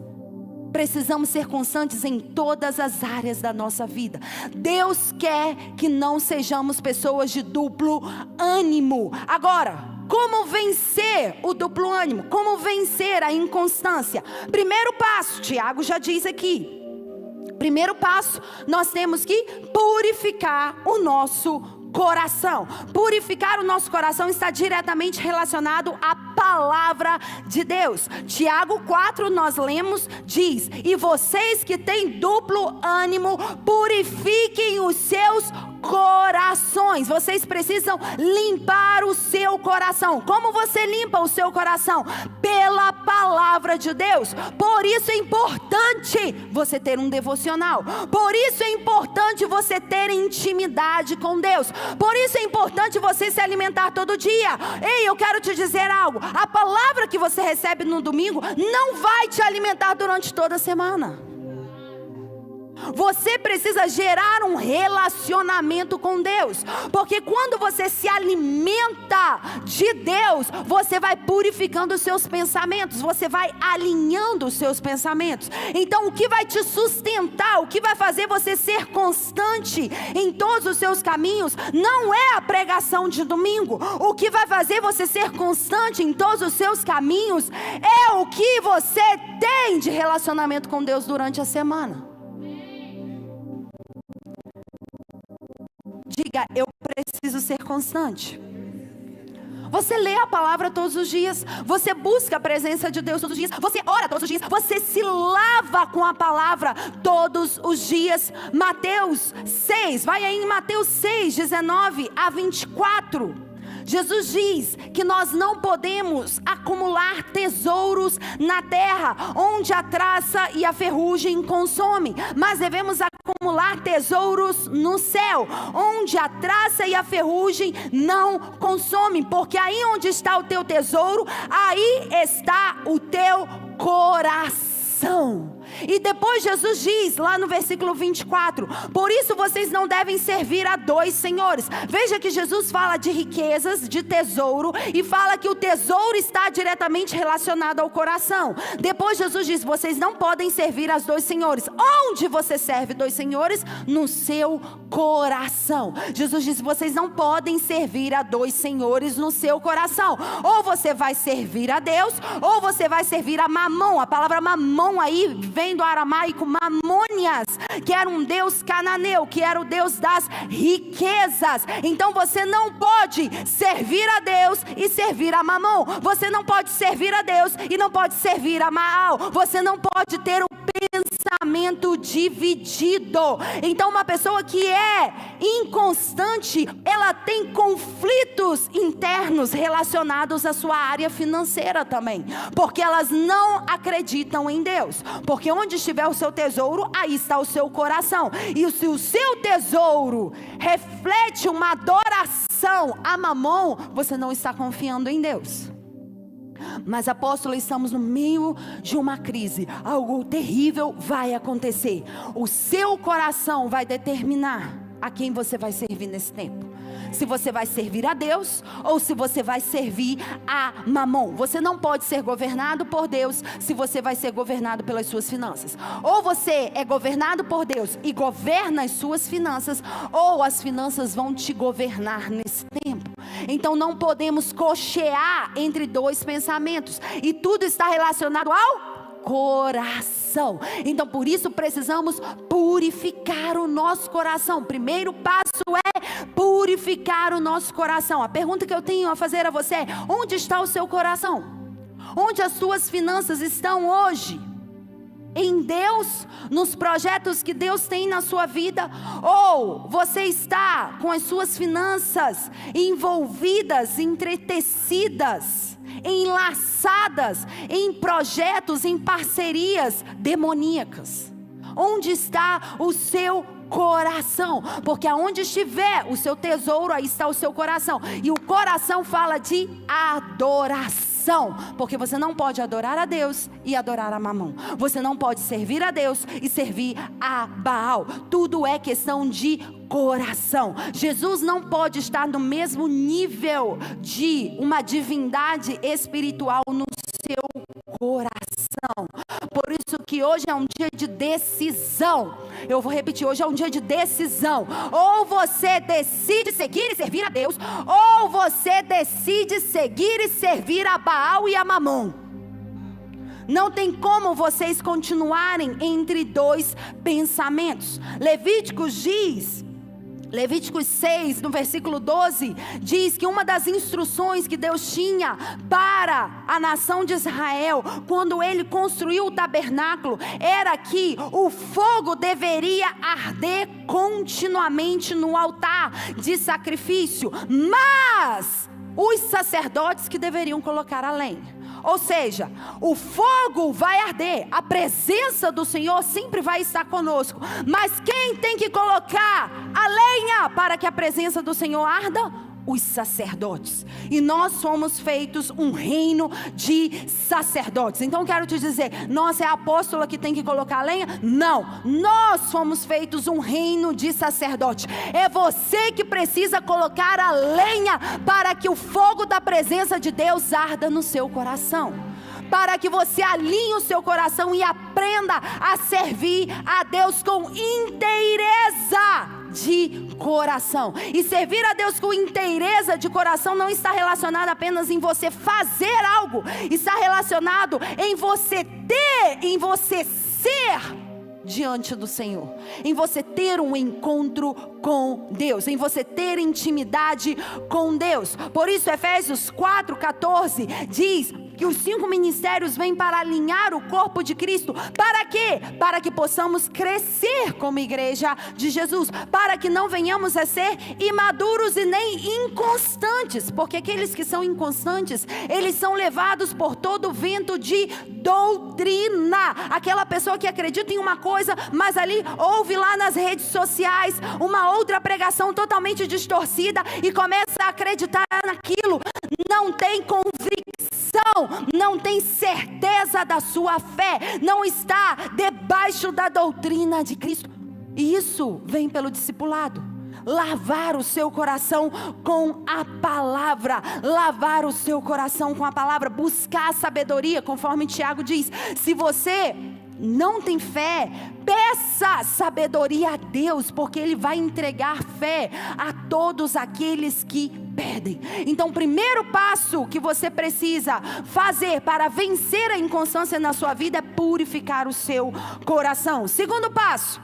Precisamos ser constantes em todas as áreas da nossa vida. Deus quer que não sejamos pessoas de duplo ânimo. Agora, como vencer o duplo ânimo? Como vencer a inconstância? Primeiro passo, Tiago já diz aqui. Primeiro passo, nós temos que purificar o nosso coração. Purificar o nosso coração está diretamente relacionado à palavra de Deus. Tiago 4 nós lemos, diz: e vocês que têm duplo ânimo, purifiquem os seus corações. Vocês precisam limpar o seu coração. Como você limpa o seu coração? Pela palavra de Deus. Por isso é importante você ter um devocional. Por isso é importante você ter intimidade com Deus. Por isso é importante você se alimentar todo dia. Ei, eu quero te dizer algo: a palavra que você recebe no domingo não vai te alimentar durante toda a semana. Você precisa gerar um relacionamento com Deus, porque quando você se alimenta de Deus, você vai purificando os seus pensamentos, você vai alinhando os seus pensamentos. Então o que vai te sustentar, o que vai fazer você ser constante em todos os seus caminhos, não é a pregação de domingo. O que vai fazer você ser constante em todos os seus caminhos é o que você tem de relacionamento com Deus durante a semana. Diga: eu preciso ser constante. Você lê a palavra todos os dias, você busca a presença de Deus todos os dias, você ora todos os dias, você se lava com a palavra todos os dias. Mateus 6, vai aí em Mateus 6, 19 a 24. Jesus diz que nós não podemos acumular tesouros na terra, onde a traça e a ferrugem consomem, mas devemos acumular tesouros no céu, onde a traça e a ferrugem não consomem, porque aí onde está o teu tesouro, aí está o teu coração. E depois Jesus diz lá no versículo 24: por isso vocês não devem servir a dois senhores. Veja que Jesus fala de riquezas, de tesouro, e fala que o tesouro está diretamente relacionado ao coração. Depois Jesus diz: vocês não podem servir a dois senhores. Onde você serve dois senhores? No seu coração. Jesus diz: vocês não podem servir a dois senhores no seu coração. Ou você vai servir a Deus, ou você vai servir a Mamon. A palavra Mamon aí vem do aramaico Mamônias, que era um deus cananeu, que era o deus das riquezas. Então você não pode servir a Deus e servir a Mamon. Você não pode servir a Deus e não pode servir a Baal. Você não pode ter um pensamento dividido. Então uma pessoa que é inconstante, ela tem conflitos internos relacionados à sua área financeira também, porque elas não acreditam em Deus. Porque onde estiver o seu tesouro, aí está o seu coração. E se o seu tesouro reflete uma adoração a Mamon, você não está confiando em Deus. Mas apóstolo, estamos no meio de uma crise. Algo terrível vai acontecer. O seu coração vai determinar a quem você vai servir nesse tempo. Se você vai servir a Deus ou se você vai servir a Mamon. Você não pode ser governado por Deus se você vai ser governado pelas suas finanças. Ou você é governado por Deus e governa as suas finanças, ou as finanças vão te governar nesse tempo. Então não podemos cochear entre dois pensamentos. E tudo está relacionado ao coração. Então por isso precisamos purificar o nosso coração. O primeiro passo é purificar o nosso coração. A pergunta que eu tenho a fazer a você é: onde está o seu coração? Onde as suas finanças estão hoje? Em Deus, nos projetos que Deus tem na sua vida? Ou você está com as suas finanças envolvidas, entretecidas, enlaçadas em projetos, em parcerias demoníacas? Onde está o seu coração? Porque aonde estiver o seu tesouro, aí está o seu coração. E o coração fala de adoração. Porque você não pode adorar a Deus e adorar a Mamon. Você não pode servir a Deus e servir a Baal. Tudo é questão de coração. Jesus não pode estar no mesmo nível de uma divindade espiritual no seu coração. Por isso que hoje é um dia de decisão. Eu vou repetir: hoje é um dia de decisão. Ou você decide seguir e servir a Deus, ou você decide seguir e servir a Baal e a Mamon. Não tem como vocês continuarem entre dois pensamentos. Levíticos 6, no versículo 12, diz que uma das instruções que Deus tinha para a nação de Israel, quando ele construiu o tabernáculo, era que o fogo deveria arder continuamente no altar de sacrifício, mas os sacerdotes que deveriam colocar a lenha. Ou seja, o fogo vai arder, a presença do Senhor sempre vai estar conosco, mas quem tem que colocar a lenha para que a presença do Senhor arda? Os sacerdotes. E nós somos feitos um reino de sacerdotes. Então quero te dizer: nossa, é a apóstola que tem que colocar a lenha? Não, nós fomos feitos um reino de sacerdotes. É você que precisa colocar a lenha para que o fogo da presença de Deus arda no seu coração, para que você alinhe o seu coração e aprenda a servir a Deus com inteireza de coração. E servir a Deus com inteireza de coração não está relacionado apenas em você fazer algo, está relacionado em você ter, em você ser diante do Senhor, em você ter um encontro com Deus, em você ter intimidade com Deus. Por isso Efésios 4:14 diz que os 5 ministérios vêm para alinhar o corpo de Cristo. Para quê? Para que possamos crescer como igreja de Jesus, para que não venhamos a ser imaduros e nem inconstantes, porque aqueles que são inconstantes, eles são levados por todo o vento de doutrina. Aquela pessoa que acredita em uma coisa, mas ali ouve lá nas redes sociais uma outra pregação totalmente distorcida e começa a acreditar naquilo, não tem convicção, não tem certeza da sua fé, não está debaixo debaixo da doutrina de Cristo. E isso vem pelo discipulado. Lavar o seu coração com a palavra. Lavar o seu coração com a palavra. Buscar a sabedoria, conforme Tiago diz. Se você não tem fé, peça sabedoria a Deus, porque Ele vai entregar fé a todos aqueles que pedem. Então o primeiro passo que você precisa fazer para vencer a inconstância na sua vida é purificar o seu coração. Segundo passo,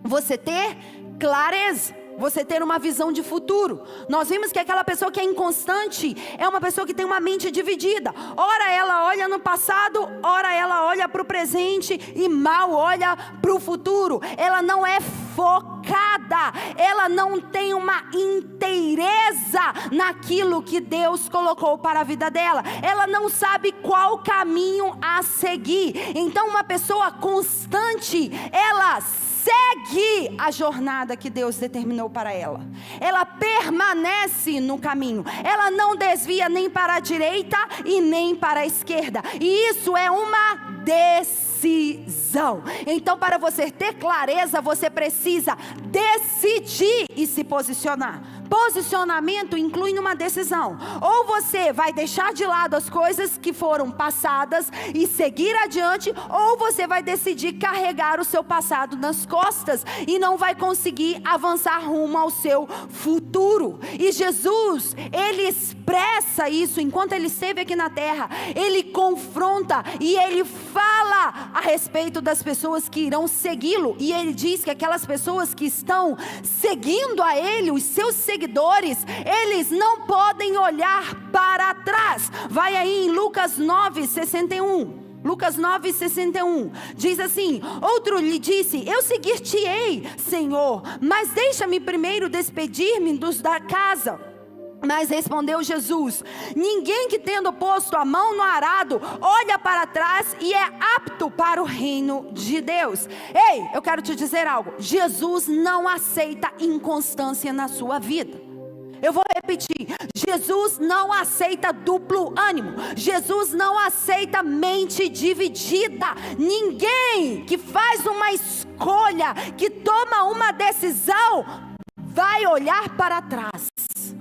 você ter clareza. Você ter uma visão de futuro. Nós vimos que aquela pessoa que é inconstante é uma pessoa que tem uma mente dividida. Ora ela olha no passado, ora ela olha para o presente e mal olha para o futuro. Ela não é focada, ela não tem uma inteireza naquilo que Deus colocou para a vida dela. Ela não sabe qual caminho a seguir. Então uma pessoa constante, ela segue a jornada que Deus determinou para ela. Ela permanece no caminho. Ela não desvia nem para a direita e nem para a esquerda. E isso é uma decisão. Então, para você ter clareza, você precisa decidir e se posicionar. Posicionamento inclui uma decisão. Ou você vai deixar de lado as coisas que foram passadas e seguir adiante, ou você vai decidir carregar o seu passado nas costas e não vai conseguir avançar rumo ao seu futuro. E Jesus, Ele expressa isso enquanto Ele esteve aqui na terra. Ele confronta e Ele fala a respeito das pessoas que irão segui-lo. E Ele diz que aquelas pessoas que estão seguindo a Ele, os seus seguidores, eles não podem olhar para trás. Vai aí em Lucas 9:61. Lucas 9:61 diz assim: outro lhe disse: eu seguir-te-ei, Senhor, mas deixa-me primeiro despedir-me dos da casa. Mas respondeu Jesus: ninguém que tendo posto a mão no arado olha para trás e é apto para o reino de Deus. Ei, eu quero te dizer algo. Jesus não aceita inconstância na sua vida. Eu vou repetir: Jesus não aceita duplo ânimo. Jesus não aceita mente dividida. Ninguém que faz uma escolha, que toma uma decisão, vai olhar para trás.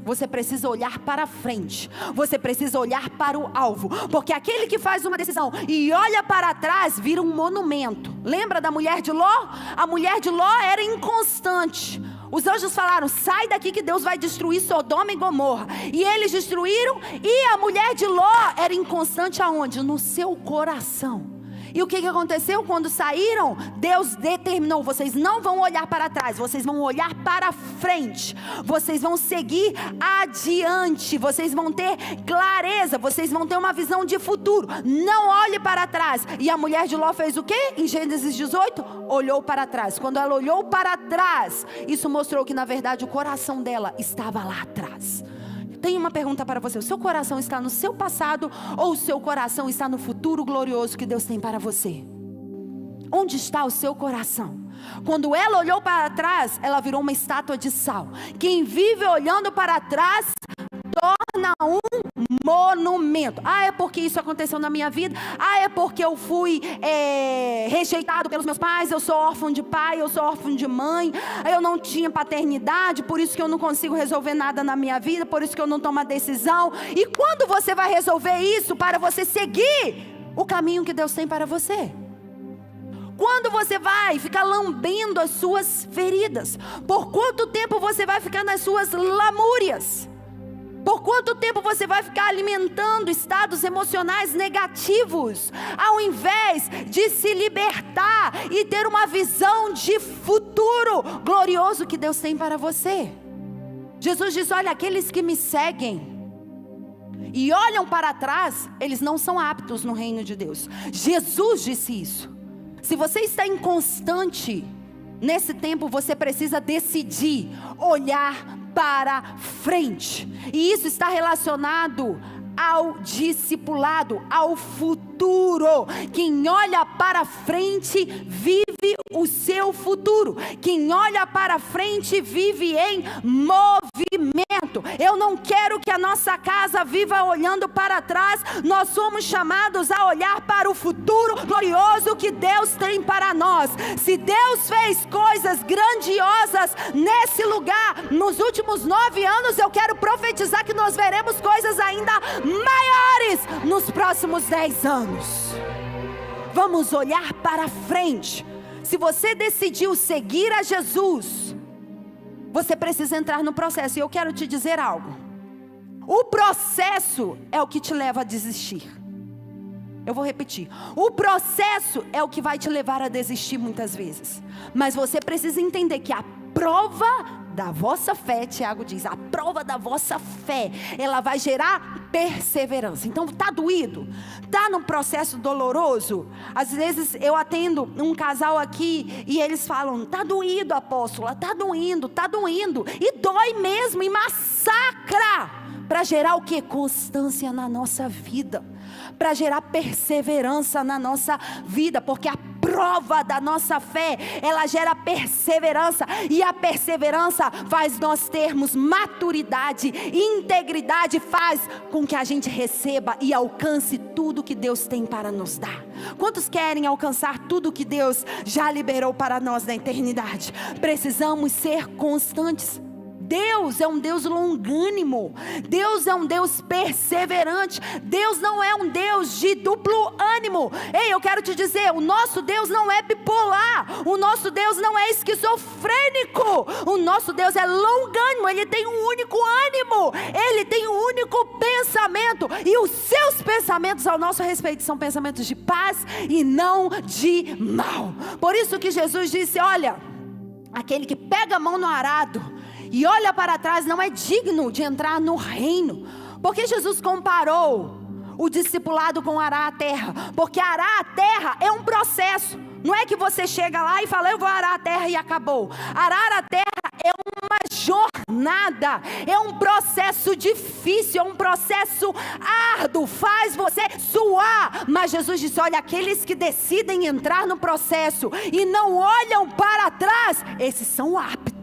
Você precisa olhar para frente. Você precisa olhar para o alvo. Porque aquele que faz uma decisão e olha para trás, vira um monumento. Lembra da mulher de Ló? A mulher de Ló era inconstante. Os anjos falaram: sai daqui que Deus vai destruir Sodoma e Gomorra. E eles destruíram. E a mulher de Ló era inconstante aonde? No seu coração. E o que aconteceu? Quando saíram, Deus determinou: vocês não vão olhar para trás, vocês vão olhar para frente, vocês vão seguir adiante, vocês vão ter clareza, vocês vão ter uma visão de futuro. Não olhe para trás. E a mulher de Ló fez o quê? Em Gênesis 18, olhou para trás. Quando ela olhou para trás, isso mostrou que na verdade o coração dela estava lá atrás. Tenho uma pergunta para você: o seu coração está no seu passado ou o seu coração está no futuro glorioso que Deus tem para você? Onde está o seu coração? Quando ela olhou para trás, ela virou uma estátua de sal. Quem vive olhando para trás torna um monumento. Ah, é porque isso aconteceu na minha vida. Ah, é porque eu fui rejeitado pelos meus pais. Eu sou órfão de pai, eu sou órfão de mãe. Eu não tinha paternidade, por isso que eu não consigo resolver nada na minha vida, por isso que eu não tomo a decisão. E quando você vai resolver isso para você seguir o caminho que Deus tem para você? Quando você vai ficar lambendo as suas feridas? Por quanto tempo você vai ficar nas suas lamúrias? Por quanto tempo você vai ficar alimentando estados emocionais negativos, ao invés de se libertar e ter uma visão de futuro glorioso que Deus tem para você? Jesus diz: olha, aqueles que me seguem e olham para trás, eles não são aptos no reino de Deus. Jesus disse isso. Se você está inconstante nesse tempo, você precisa decidir olhar para frente. E isso está relacionado ao discipulado, ao futuro. Quem olha para frente vive o seu futuro. Quem olha para frente vive em movimento. Eu não quero que a nossa casa viva olhando para trás. Nós somos chamados a olhar para o futuro glorioso que Deus tem para nós. Se Deus fez coisas grandiosas nesse lugar nos últimos 9 anos, eu quero profetizar que nós veremos coisas ainda maiores nos próximos 10 anos. Vamos olhar para frente. Se você decidiu seguir a Jesus, você precisa entrar no processo. E eu quero te dizer algo. O processo é o que te leva a desistir. Eu vou repetir. O processo é o que vai te levar a desistir muitas vezes. Mas você precisa entender que a prova da vossa fé, Tiago diz, a prova da vossa fé, ela vai gerar perseverança. Então está doído? Está num processo doloroso? Às vezes eu atendo um casal aqui e eles falam, está doído, apóstola, está doendo. E dói mesmo, e massacra. Para gerar o que? Constância na nossa vida. Para gerar perseverança na nossa vida. Porque a prova da nossa fé, ela gera perseverança, e a perseverança faz nós termos maturidade, integridade, faz com que a gente receba e alcance tudo que Deus tem para nos dar. Quantos querem alcançar tudo que Deus já liberou para nós na eternidade? Precisamos ser constantes. Deus é um Deus longânimo. Deus é um Deus perseverante. Deus não é um Deus de duplo ânimo. Ei, eu quero te dizer, o nosso Deus não é bipolar. O nosso Deus não é esquizofrênico. O nosso Deus é longânimo. Ele tem um único ânimo. Ele tem um único pensamento. E os seus pensamentos ao nosso respeito são pensamentos de paz e não de mal. Por isso que Jesus disse, olha, aquele que pega a mão no arado e olha para trás não é digno de entrar no reino. Porque Jesus comparou o discipulado com arar a terra? Porque arar a terra é um processo. Não é que você chega lá e fala, eu vou arar a terra e acabou. Arar a terra é uma jornada, é um processo difícil, é um processo árduo, faz você suar. Mas Jesus disse, olha, aqueles que decidem entrar no processo e não olham para trás, esses são aptos.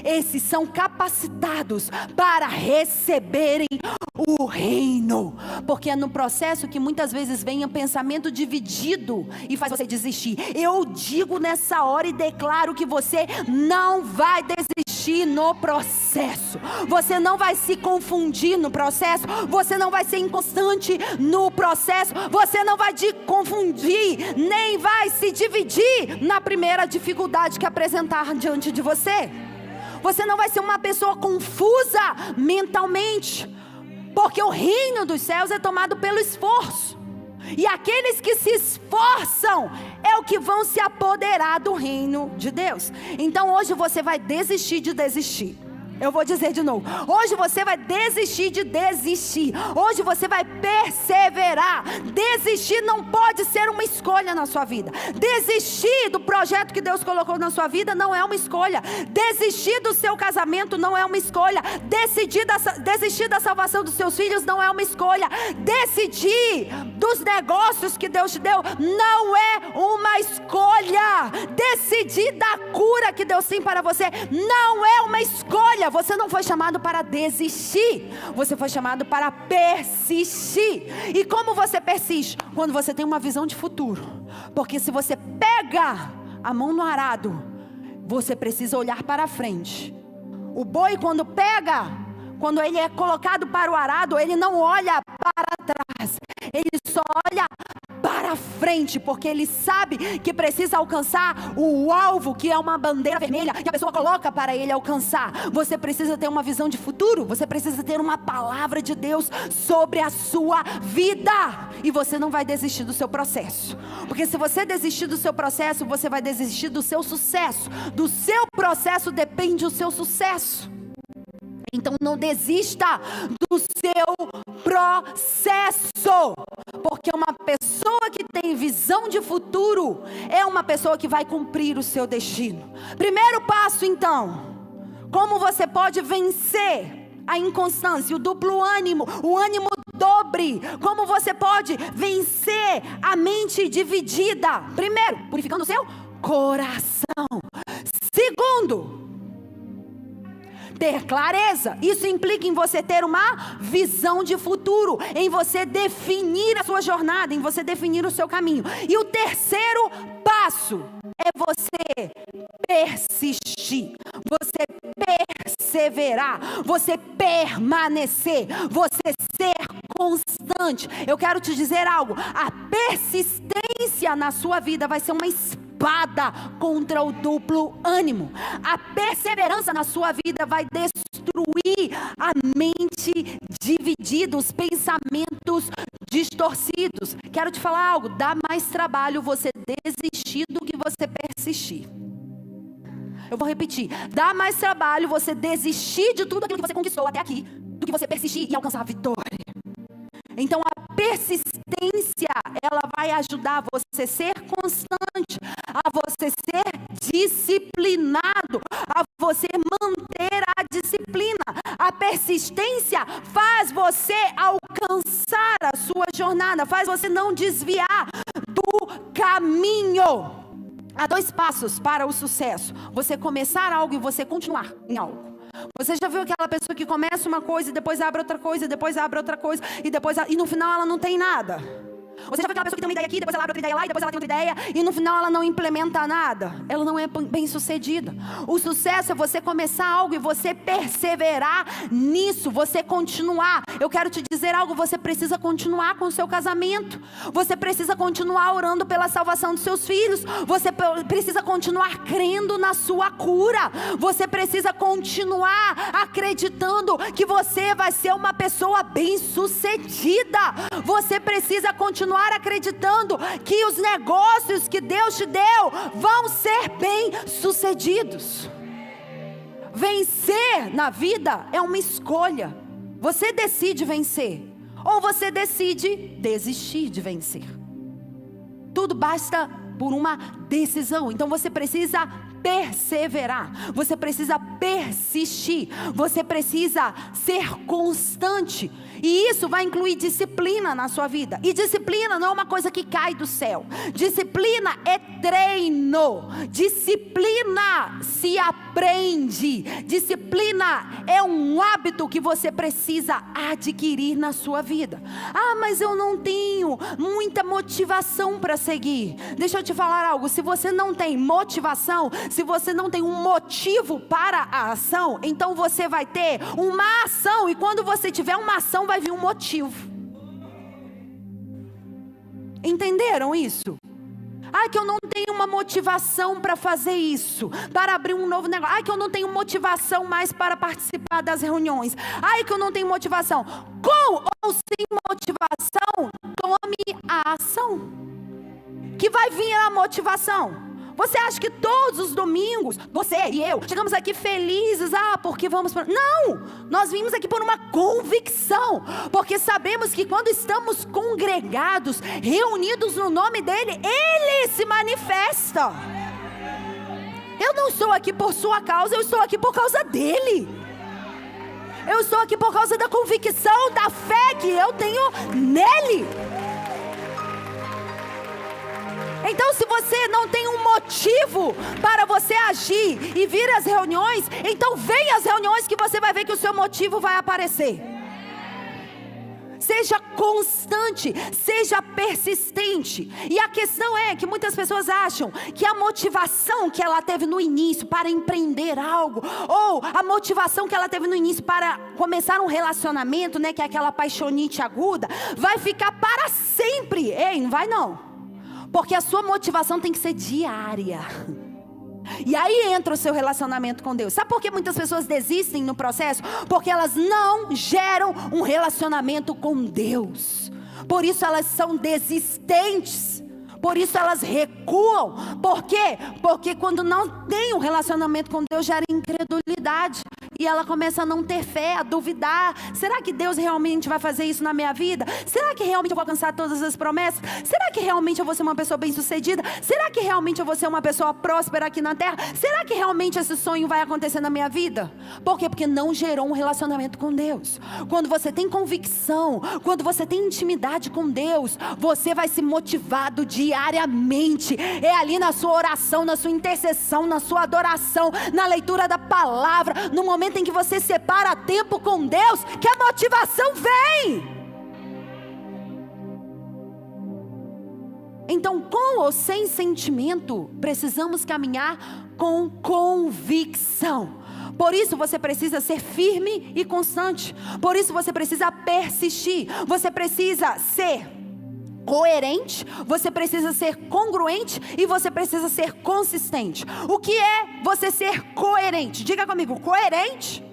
Esses são capacitados para receberem o reino. Porque é no processo que muitas vezes vem um pensamento dividido e faz você desistir. Eu digo nessa hora e declaro que você não vai desistir no processo. Você não vai se confundir no processo. Você não vai ser inconstante no processo. Você não vai te confundir, nem vai se dividir na primeira dificuldade que apresentar diante de você. Você não vai ser uma pessoa confusa mentalmente, porque o reino dos céus é tomado pelo esforço, e aqueles que se esforçam é o que vão se apoderar do reino de Deus. Então hoje você vai desistir de desistir. Eu vou dizer de novo, hoje você vai desistir de desistir. Hoje você vai perseverar. Desistir não pode ser uma escolha na sua vida. Desistir do projeto que Deus colocou na sua vida não é uma escolha. Desistir do seu casamento não é uma escolha. Desistir da salvação dos seus filhos não é uma escolha. Decidir dos negócios que Deus te deu não é uma escolha. Decidir da cura que Deus tem para você não é uma escolha. Você não foi chamado para desistir, você foi chamado para persistir. E como você persiste? Quando você tem uma visão de futuro. Porque se você pega a mão no arado, você precisa olhar para frente. O boi quando ele é colocado para o arado, ele não olha para trás, ele só olha para frente, porque ele sabe que precisa alcançar o alvo, que é uma bandeira vermelha que a pessoa coloca para ele alcançar. Você precisa ter uma visão de futuro, você precisa ter uma palavra de Deus sobre a sua vida, e você não vai desistir do seu processo, porque se você desistir do seu processo, você vai desistir do seu sucesso. Do seu processo depende o seu sucesso. Então não desista do seu processo, porque uma pessoa que tem visão de futuro é uma pessoa que vai cumprir o seu destino. Primeiro passo então, como você pode vencer a inconstância, o duplo ânimo, o ânimo dobre? Como você pode vencer a mente dividida? Primeiro, purificando o seu coração. Segundo, ter clareza. Isso implica em você ter uma visão de futuro, em você definir a sua jornada, em você definir o seu caminho. E o terceiro passo é você persistir, você perseverar, você permanecer, você ser constante. Eu quero te dizer algo: a persistência na sua vida vai ser uma espada contra o duplo ânimo. A perseverança na sua vida vai destruir a mente dividida, os pensamentos distorcidos. Quero te falar algo: dá mais trabalho você desistir do que você persistir. Eu vou repetir: dá mais trabalho você desistir de tudo aquilo que você conquistou até aqui, do que você persistir e alcançar a vitória. Então a persistência, ela vai ajudar você a ser constante, a você ser disciplinado, a você manter a disciplina. A persistência faz você alcançar a sua jornada, faz você não desviar do caminho. Há 2 passos para o sucesso: você começar algo e você continuar em algo. Você já viu aquela pessoa que começa uma coisa e depois abre outra coisa, e depois abre outra coisa, e no final ela não tem nada? Você já viu aquela pessoa que tem uma ideia aqui, depois ela abre outra ideia lá, e depois ela tem outra ideia, e no final ela não implementa nada? Ela não é bem sucedida. O sucesso é você começar algo e você perseverar nisso, você continuar. Eu quero te dizer algo: você precisa continuar com o seu casamento, você precisa continuar orando pela salvação dos seus filhos, você precisa continuar crendo na sua cura, você precisa continuar acreditando que você vai ser uma pessoa bem sucedida, você precisa continuar acreditando que os negócios que Deus te deu vão ser bem sucedidos. Vencer na vida é uma escolha. Você decide vencer, ou você decide desistir de vencer. Tudo basta por uma decisão. Então você precisa perseverar, você precisa persistir, você precisa ser constante. E isso vai incluir disciplina na sua vida. E disciplina não é uma coisa que cai do céu. Disciplina é treino. Disciplina se aprende. Disciplina é um hábito que você precisa adquirir na sua vida. Ah, mas eu não tenho muita motivação para seguir. Deixa eu te falar algo: se você não tem motivação, se você não tem um motivo para a ação, então você vai ter uma ação, e quando você tiver uma ação, vai vir um motivo. Entenderam isso? Ai, que eu não tenho uma motivação para fazer isso, para abrir um novo negócio. Ai, que eu não tenho motivação mais para participar das reuniões. Ai, que eu não tenho motivação. Com ou sem motivação, tome a ação, que vai vir a motivação. Você acha que todos os domingos, você e eu, chegamos aqui felizes, porque vamos para... Não! Nós vimos aqui por uma convicção, porque sabemos que quando estamos congregados, reunidos no nome dEle, Ele se manifesta. Eu não estou aqui por sua causa, eu estou aqui por causa dEle. Eu estou aqui por causa da convicção, da fé que eu tenho nele. Então, se você não tem um motivo para você agir e vir às reuniões, então venha às reuniões que você vai ver que o seu motivo vai aparecer. Seja constante, seja persistente. E a questão é que muitas pessoas acham que a motivação que ela teve no início para empreender algo, ou a motivação que ela teve no início para começar um relacionamento, né, que é aquela paixonite aguda, vai ficar para sempre. Ei, não vai não. Porque a sua motivação tem que ser diária. E aí entra o seu relacionamento com Deus. Sabe por que muitas pessoas desistem no processo? Porque elas não geram um relacionamento com Deus. Por isso elas são desistentes. Por isso elas recuam. Por quê? Porque quando não tem um relacionamento com Deus, gera incredulidade. E ela começa a não ter fé, a duvidar. Será que Deus realmente vai fazer isso na minha vida? Será que realmente eu vou alcançar todas as promessas? Será que realmente eu vou ser uma pessoa bem-sucedida? Será que realmente eu vou ser uma pessoa próspera aqui na terra? Será que realmente esse sonho vai acontecer na minha vida? Por quê? Porque não gerou um relacionamento com Deus. Quando você tem convicção, quando você tem intimidade com Deus, você vai se motivado diariamente. É ali na sua oração, na sua intercessão, na sua adoração, na leitura da palavra, no momento em que você separa tempo com Deus, que a motivação vem. Então, com ou sem sentimento, precisamos caminhar com convicção. Por isso você precisa ser firme e constante. Por isso você precisa persistir. Você precisa ser coerente, você precisa ser congruente e você precisa ser consistente. O que é você ser coerente? Diga comigo, coerente.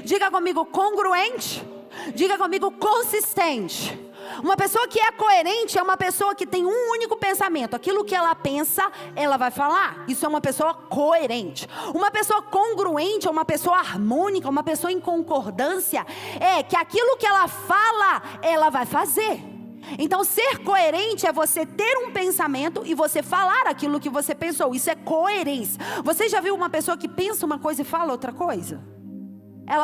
Diga comigo, congruente. Diga comigo, consistente. Uma pessoa que é coerente é uma pessoa que tem um único pensamento. Aquilo que ela pensa, ela vai falar. Isso é uma pessoa coerente. Uma pessoa congruente, uma pessoa harmônica, uma pessoa em concordância, é que aquilo que ela fala, ela vai fazer. Então ser coerente é você ter um pensamento e você falar aquilo que você pensou. Isso é coerência. Você já viu uma pessoa que pensa uma coisa e fala outra coisa?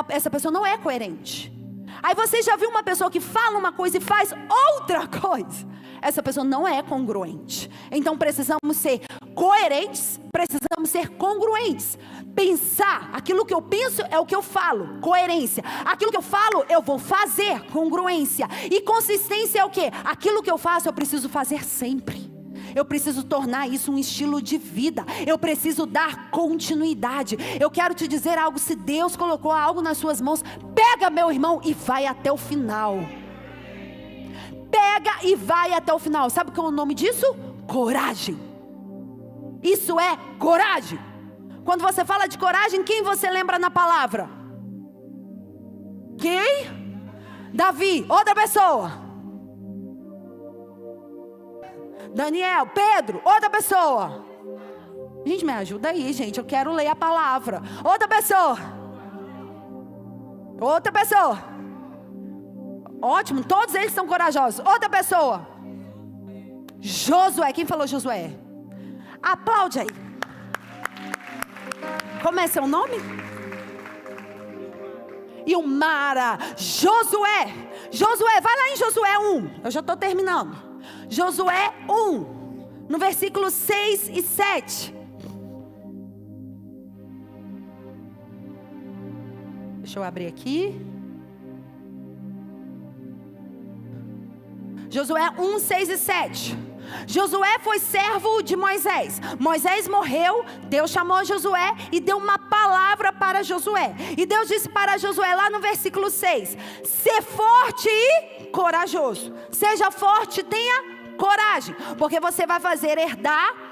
Essa pessoa não é coerente. Aí você já viu uma pessoa que fala uma coisa e faz outra coisa? Essa pessoa não é congruente. Então precisamos ser coerentes, precisamos ser congruentes. Pensar, aquilo que eu penso é o que eu falo, coerência. Aquilo que eu falo, eu vou fazer, congruência. E consistência é o quê? Aquilo que eu faço, eu preciso fazer sempre. Eu preciso tornar isso um estilo de vida. Eu preciso dar continuidade. Eu quero te dizer algo. Se Deus colocou algo nas suas mãos, pega, meu irmão, e vai até o final. Pega e vai até o final. Sabe qual é o nome disso? Coragem. Isso é coragem. Quando você fala de coragem, quem você lembra na palavra? Quem? Davi. Outra pessoa. Daniel, Pedro, outra pessoa. Gente, me ajuda aí, gente. Eu quero ler a palavra. Outra pessoa. Outra pessoa. Ótimo, todos eles são corajosos. Outra pessoa. Josué. Quem falou Josué? Aplaude aí. Como é seu nome? Ilmara. Josué. Josué, vai lá em Josué 1. Eu já estou terminando. Josué 1, no versículo 6 e 7. Deixa eu abrir aqui. Josué 1, 6 e 7. Josué foi servo de Moisés. Moisés morreu, Deus chamou Josué e deu uma palavra para Josué. E Deus disse para Josué lá no versículo 6: ser forte e corajoso. Seja forte, tenha coragem, porque você vai fazer herdar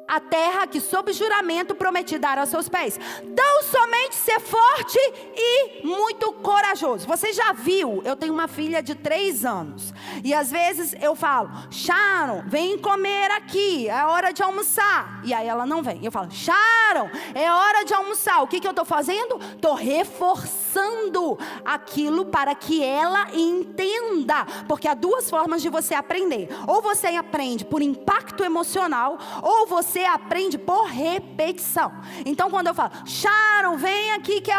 a terra que sob juramento prometi dar aos seus pés. Tão somente ser forte e muito corajoso. Você já viu, eu tenho uma filha de 3 anos. E às vezes eu falo: Sharon, vem comer aqui, é hora de almoçar. E aí ela não vem. Eu falo: Sharon, é hora de almoçar. O que eu estou fazendo? Estou reforçando aquilo para que ela entenda. Porque há 2 formas de você aprender. Ou você aprende por impacto emocional, ou você aprende por repetição. Então quando eu falo: Sharon, vem aqui que é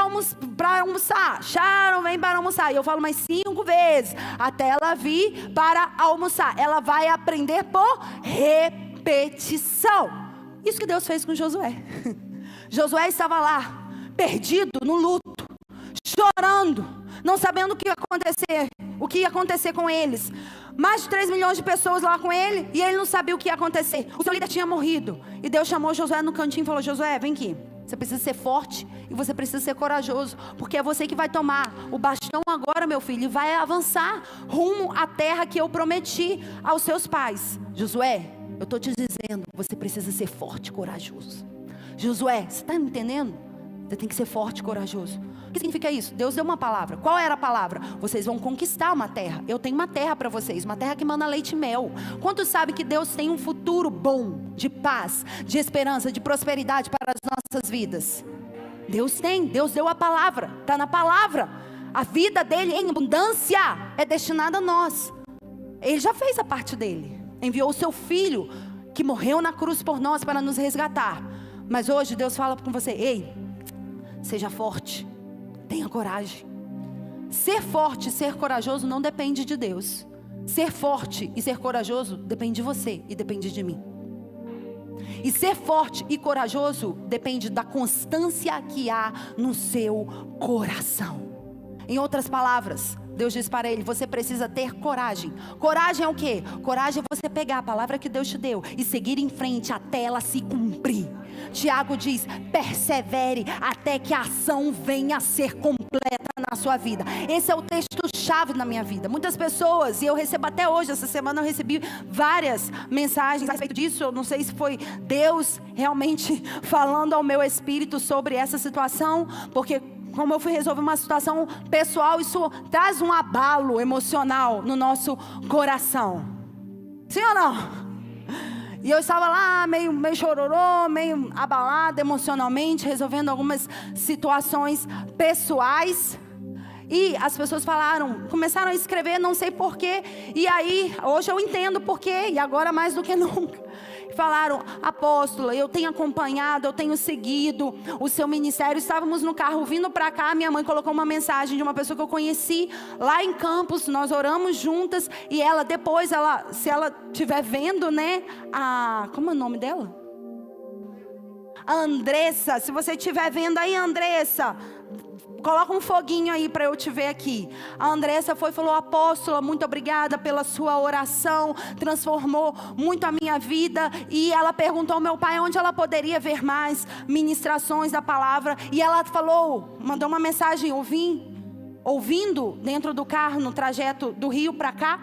para almoçar. Sharon, vem para almoçar. E eu falo mais 5 vezes até ela vir para almoçar. Ela vai aprender por repetição. Isso que Deus fez com Josué. Josué estava lá, perdido no luto, chorando, não sabendo o que ia acontecer com eles. Mais de 3 milhões de pessoas lá com ele, e ele não sabia o que ia acontecer. O seu líder tinha morrido. E Deus chamou Josué no cantinho e falou: Josué, vem aqui. Você precisa ser forte e você precisa ser corajoso, porque é você que vai tomar o bastão agora, meu filho, e vai avançar rumo à terra que eu prometi aos seus pais. Josué, eu estou te dizendo, você precisa ser forte e corajoso. Josué, você está me entendendo? Você tem que ser forte e corajoso. O que significa isso? Deus deu uma palavra. Qual era a palavra? Vocês vão conquistar uma terra. Eu tenho uma terra para vocês, uma terra que manda leite e mel. Quantos sabem que Deus tem um futuro bom, de paz, de esperança, de prosperidade para as nossas vidas? Deus tem, Deus deu a palavra, está na palavra. A vida dele em abundância é destinada a nós. Ele já fez a parte dele, enviou o seu filho, que morreu na cruz por nós para nos resgatar. Mas hoje Deus fala com você: ei, seja forte, tenha coragem. Ser forte e ser corajoso não depende de Deus. Ser forte e ser corajoso depende de você e depende de mim. E ser forte e corajoso depende da constância que há no seu coração. Em outras palavras, Deus diz para ele: você precisa ter coragem. Coragem é o quê? Coragem é você pegar a palavra que Deus te deu e seguir em frente até ela se cumprir. Tiago diz: persevere até que a ação venha a ser completa na sua vida. Esse é o texto-chave na minha vida. Muitas pessoas, e eu recebo até hoje, essa semana eu recebi várias mensagens a respeito disso. Eu não sei se foi Deus realmente falando ao meu espírito sobre essa situação, porque como eu fui resolver uma situação pessoal, isso traz um abalo emocional no nosso coração. Sim ou não? E eu estava lá meio chororô, meio abalada emocionalmente, resolvendo algumas situações pessoais. E as pessoas começaram a escrever, não sei porquê. E aí, hoje eu entendo porquê, e agora mais do que nunca. Falaram: apóstola, eu tenho acompanhado, eu tenho seguido o seu ministério. Estávamos no carro vindo para cá, minha mãe colocou uma mensagem de uma pessoa que eu conheci lá em Campos. Nós oramos juntas e ela depois, se ela estiver vendo, né, como é o nome dela? A Andressa. Se você estiver vendo aí, Andressa, coloca um foguinho aí para eu te ver aqui. A Andressa falou: apóstola, muito obrigada pela sua oração, transformou muito a minha vida. E ela perguntou ao meu pai onde ela poderia ver mais ministrações da palavra. E ela mandou uma mensagem ouvindo dentro do carro, no trajeto do Rio para cá.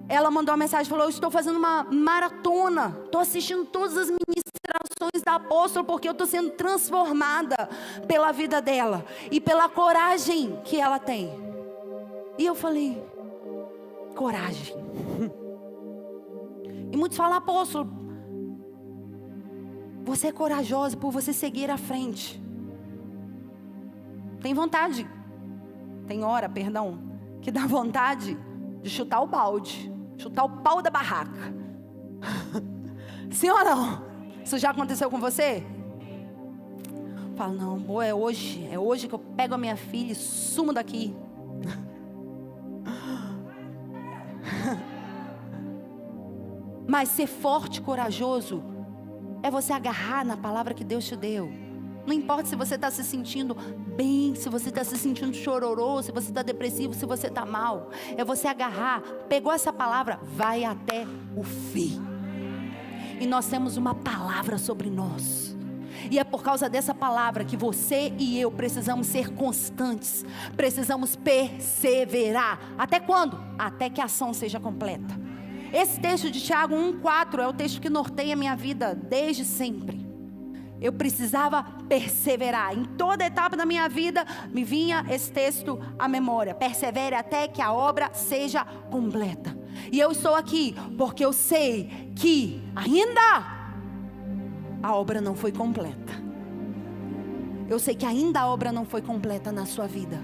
Ela mandou uma mensagem, falou: eu estou fazendo uma maratona, estou assistindo todas as ministrações da apóstola, porque eu estou sendo transformada pela vida dela e pela coragem que ela tem. E eu falei: coragem. E muitos falam: apóstolo, você é corajosa por você seguir à frente. Tem hora, que dá vontade de chutar o balde, chutar o pau da barraca. Sim ou não? Isso já aconteceu com você? Fala: não, é hoje que eu pego a minha filha e sumo daqui. Mas ser forte e corajoso é você agarrar na palavra que Deus te deu. Não importa se você está se sentindo bem, se você está se sentindo chororô, se você está depressivo, se você está mal. É você agarrar, pegou essa palavra, vai até o fim. E nós temos uma palavra sobre nós. E é por causa dessa palavra que você e eu precisamos ser constantes. Precisamos perseverar. Até quando? Até que a ação seja completa. Esse texto de Tiago 1:4 é o texto que norteia a minha vida desde sempre. Eu precisava perseverar. Em toda etapa da minha vida me vinha esse texto à memória: persevere até que a obra seja completa. E eu estou aqui porque eu sei que ainda a obra não foi completa. Eu sei que ainda a obra não foi completa na sua vida.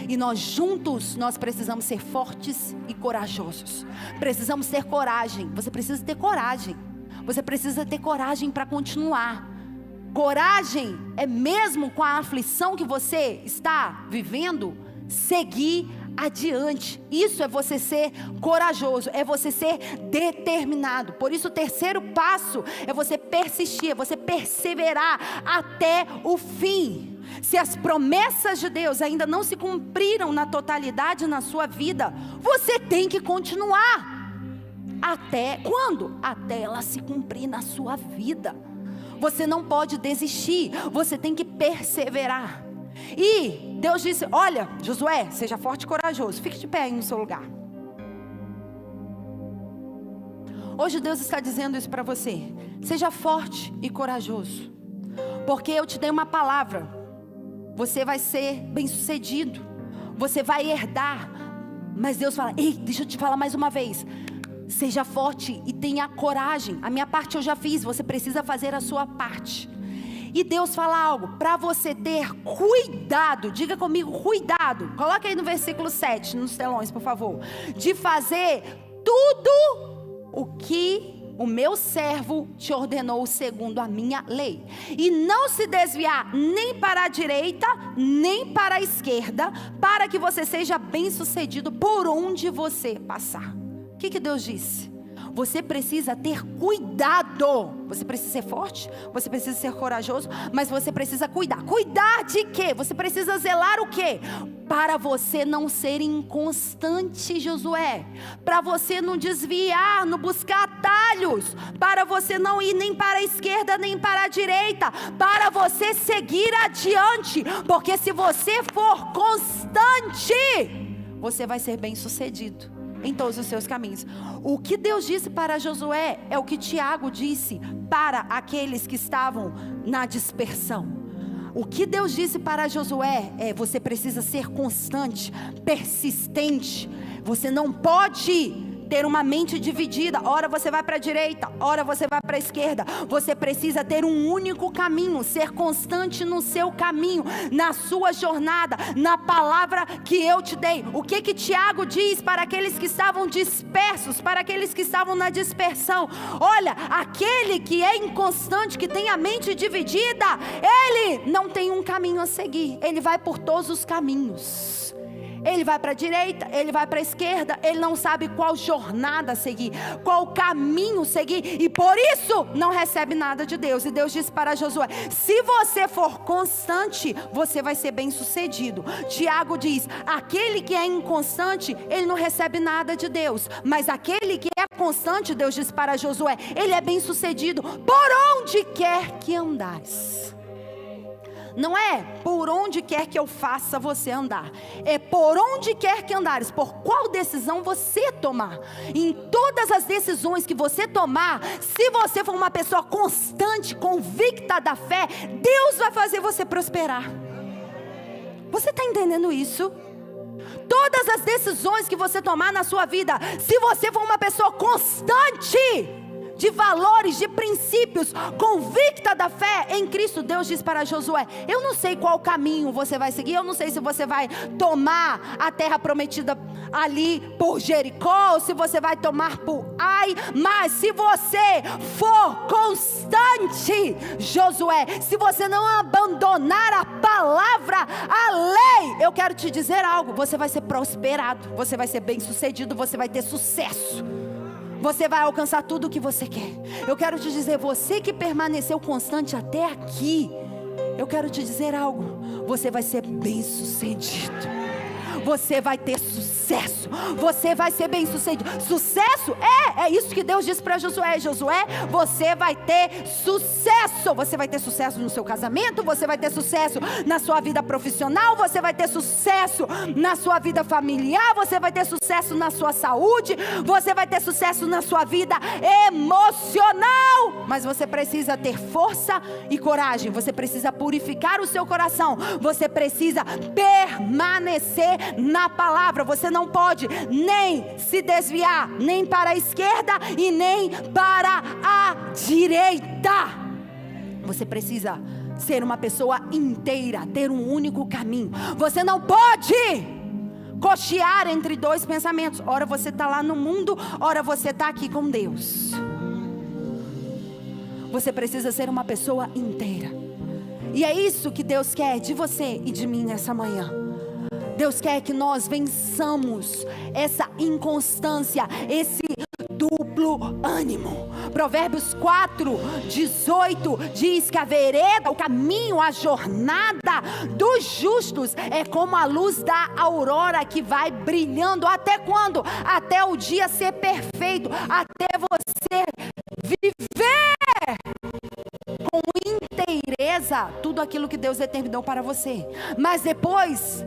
E nós juntos, nós precisamos ser fortes e corajosos. Precisamos ter coragem. Você precisa ter coragem. Você precisa ter coragem para continuar. Coragem é, mesmo com a aflição que você está vivendo, seguir adiante. Isso é você ser corajoso, é você ser determinado. Por isso o terceiro passo é você persistir, é você perseverar até o fim. Se as promessas de Deus ainda não se cumpriram na totalidade na sua vida, você tem que continuar. Até quando? Até ela se cumprir na sua vida. Você não pode desistir, você tem que perseverar. E Deus disse: olha, Josué, seja forte e corajoso. Fique de pé aí no seu lugar. Hoje Deus está dizendo isso para você: seja forte e corajoso, porque eu te dei uma palavra. Você vai ser bem sucedido, você vai herdar. Mas Deus fala: ei, deixa eu te falar mais uma vez, seja forte e tenha coragem. A minha parte eu já fiz, você precisa fazer a sua parte. E Deus fala algo, para você ter cuidado, diga comigo, cuidado. Coloca aí no versículo 7, nos telões, por favor. De fazer tudo o que o meu servo te ordenou segundo a minha lei. E não se desviar nem para a direita, nem para a esquerda, para que você seja bem sucedido por onde você passar. O que Deus disse? Você precisa ter cuidado. Você precisa ser forte, você precisa ser corajoso, mas você precisa cuidar. Cuidar de quê? Você precisa zelar o quê? Para você não ser inconstante, Josué. Para você não desviar, não buscar atalhos. Para você não ir nem para a esquerda, nem para a direita. Para você seguir adiante. Porque se você for constante, você vai ser bem sucedido em todos os seus caminhos. O que Deus disse para Josué é o que Tiago disse para aqueles que estavam na dispersão. O que Deus disse para Josué é: você precisa ser constante, persistente. Você não pode ter uma mente dividida. Ora você vai para a direita, ora você vai para a esquerda. Você precisa ter um único caminho, ser constante no seu caminho, na sua jornada, na palavra que eu te dei. O que Tiago diz para aqueles que estavam dispersos, para aqueles que estavam na dispersão? Olha, aquele que é inconstante, que tem a mente dividida, ele não tem um caminho a seguir, ele vai por todos os caminhos. Ele vai para a direita, ele vai para a esquerda, ele não sabe qual jornada seguir, qual caminho seguir, e por isso não recebe nada de Deus. E Deus disse para Josué: se você for constante, você vai ser bem sucedido. Tiago diz: aquele que é inconstante, ele não recebe nada de Deus, mas aquele que é constante, Deus diz para Josué, ele é bem sucedido por onde quer que andares. Não é por onde quer que eu faça você andar, é por onde quer que andares, por qual decisão você tomar. Em todas as decisões que você tomar, se você for uma pessoa constante, convicta da fé, Deus vai fazer você prosperar. Você está entendendo isso? Todas as decisões que você tomar na sua vida, se você for uma pessoa constante, de valores, de princípios, convicta da fé em Cristo, Deus diz para Josué: eu não sei qual caminho você vai seguir, eu não sei se você vai tomar a terra prometida ali por Jericó, ou se você vai tomar por Ai, mas se você for constante, Josué, se você não abandonar a palavra, a lei, eu quero te dizer algo: você vai ser prosperado, você vai ser bem sucedido, você vai ter sucesso. Você vai alcançar tudo o que você quer. Eu quero te dizer, você que permaneceu constante até aqui, eu quero te dizer algo: você vai ser bem sucedido. Você vai ter sucesso. Você vai ser bem sucedido. Sucesso é isso que Deus disse para Josué. Josué, você vai ter sucesso. Você vai ter sucesso no seu casamento. Você vai ter sucesso na sua vida profissional. Você vai ter sucesso na sua vida familiar. Você vai ter sucesso na sua saúde. Você vai ter sucesso na sua vida emocional. Mas você precisa ter força e coragem. Você precisa purificar o seu coração. Você precisa permanecer na palavra. Você não pode nem se desviar, nem para a esquerda e nem para a direita. Você precisa ser uma pessoa inteira, ter um único caminho. Você não pode cochear entre dois pensamentos. Ora você está lá no mundo, ora você está aqui com Deus. Você precisa ser uma pessoa inteira. E é isso que Deus quer de você e de mim nessa manhã. Deus quer que nós vençamos essa inconstância, esse duplo ânimo. Provérbios 4:18 diz que a vereda, o caminho, a jornada dos justos é como a luz da aurora que vai brilhando. Até quando? Até o dia ser perfeito, até você viver com inteireza tudo aquilo que Deus determinou para você. Mas depois,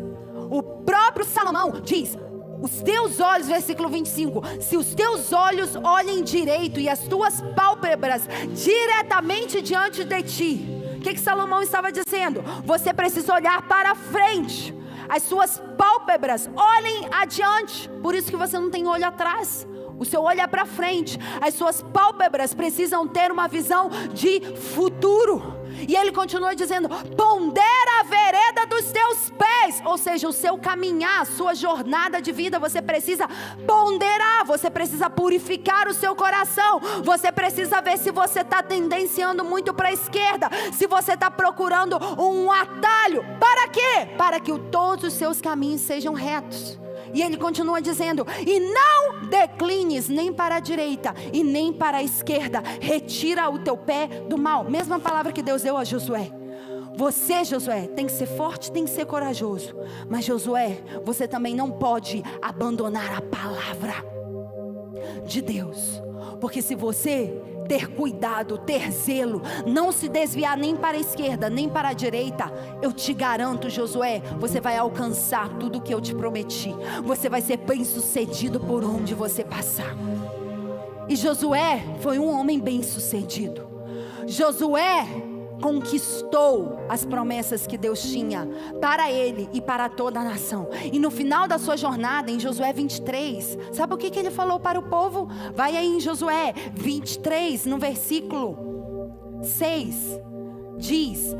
o próprio Salomão diz: os teus olhos, versículo 25, se os teus olhos olhem direito e as tuas pálpebras diretamente diante de ti. O que Salomão estava dizendo? Você precisa olhar para frente, as suas pálpebras olhem adiante. Por isso que você não tem olho atrás, o seu olho é para frente. As suas pálpebras precisam ter uma visão de futuro. E ele continua dizendo: pondera a vereda dos teus pés. Ou seja, o seu caminhar, a sua jornada de vida, você precisa ponderar, você precisa purificar o seu coração, você precisa ver se você está tendenciando muito para a esquerda, se você está procurando um atalho. Para quê? Para que todos os seus caminhos sejam retos. E ele continua dizendo: e não declines nem para a direita e nem para a esquerda, retira o teu pé do mal. Mesma palavra que Deus deu a Josué. Você, Josué, tem que ser forte, tem que ser corajoso. Mas Josué, você também não pode abandonar a palavra de Deus. Porque se você ter cuidado, ter zelo, não se desviar nem para a esquerda, nem para a direita, eu te garanto, Josué, você vai alcançar tudo que eu te prometi. Você vai ser bem sucedido por onde você passar. E Josué foi um homem bem sucedido. Josué conquistou as promessas que Deus tinha para ele e para toda a nação. E no final da sua jornada, em Josué 23, sabe o que ele falou para o povo? Vai aí em Josué 23, no versículo 6, diz: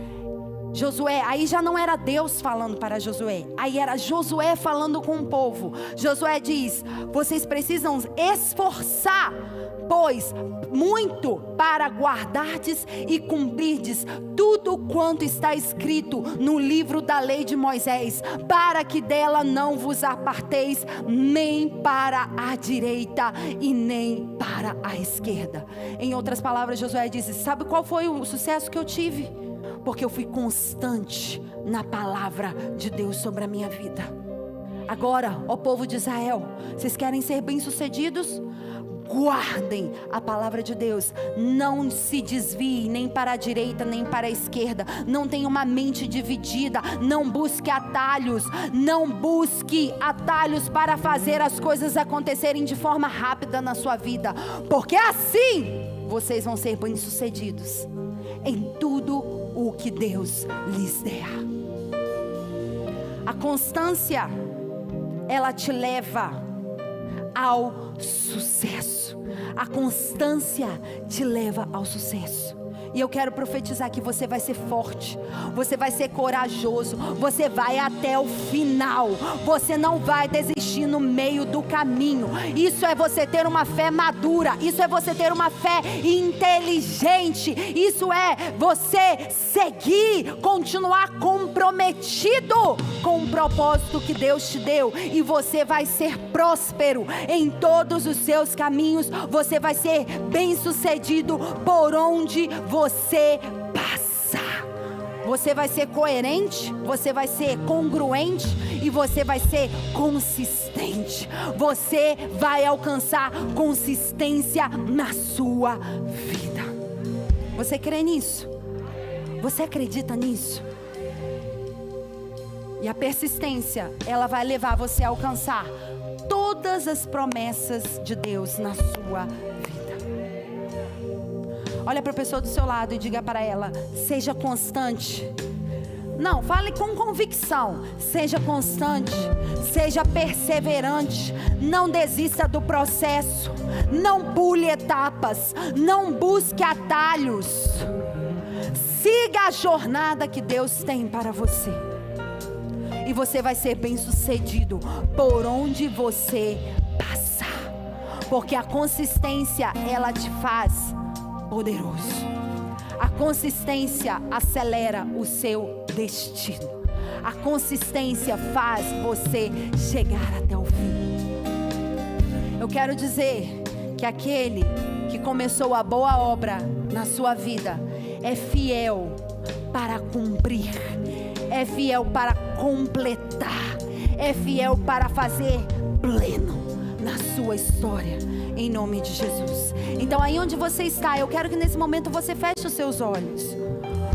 Josué, aí já não era Deus falando para Josué, aí era Josué falando com o povo. Josué diz: vocês precisam esforçar, pois muito, para guardardes e cumprirdes tudo quanto está escrito no livro da lei de Moisés, para que dela não vos aparteis nem para a direita e nem para a esquerda. Em outras palavras, Josué diz: sabe qual foi o sucesso que eu tive? Porque eu fui constante na palavra de Deus sobre a minha vida. Agora, ó povo de Israel, vocês querem ser bem-sucedidos? Guardem a palavra de Deus, não se desvie nem para a direita nem para a esquerda, não tenha uma mente dividida, não busque atalhos, para fazer as coisas acontecerem de forma rápida na sua vida, porque assim vocês vão ser bem-sucedidos em tudo o que Deus lhes der. A constância, ela te leva ao sucesso. A constância te leva ao sucesso. E eu quero profetizar que você vai ser forte, você vai ser corajoso, você vai até o final, você não vai desistir no meio do caminho. Isso é você ter uma fé madura, isso é você ter uma fé inteligente, isso é você seguir, continuar comprometido com o propósito que Deus te deu. E você vai ser próspero em todos os seus caminhos, você vai ser bem sucedido por onde você passar. Você vai ser coerente, você vai ser congruente e você vai ser consistente. Você vai alcançar consistência na sua vida. Você crê nisso? Você acredita nisso? E a persistência, ela vai levar você a alcançar todas as promessas de Deus na sua vida. Olha para a pessoa do seu lado e diga para ela: seja constante. Não, fale com convicção. Seja constante, seja perseverante. Não desista do processo. Não pule etapas. Não busque atalhos. Siga a jornada que Deus tem para você. E você vai ser bem sucedido por onde você passar. Porque a consistência, ela te faz poderoso. A consistência acelera o seu destino. A consistência faz você chegar até o fim. Eu quero dizer que aquele que começou a boa obra na sua vida é fiel para cumprir, é fiel para completar, é fiel para fazer pleno na sua história, em nome de Jesus. Então aí onde você está, eu quero que nesse momento você feche os seus olhos,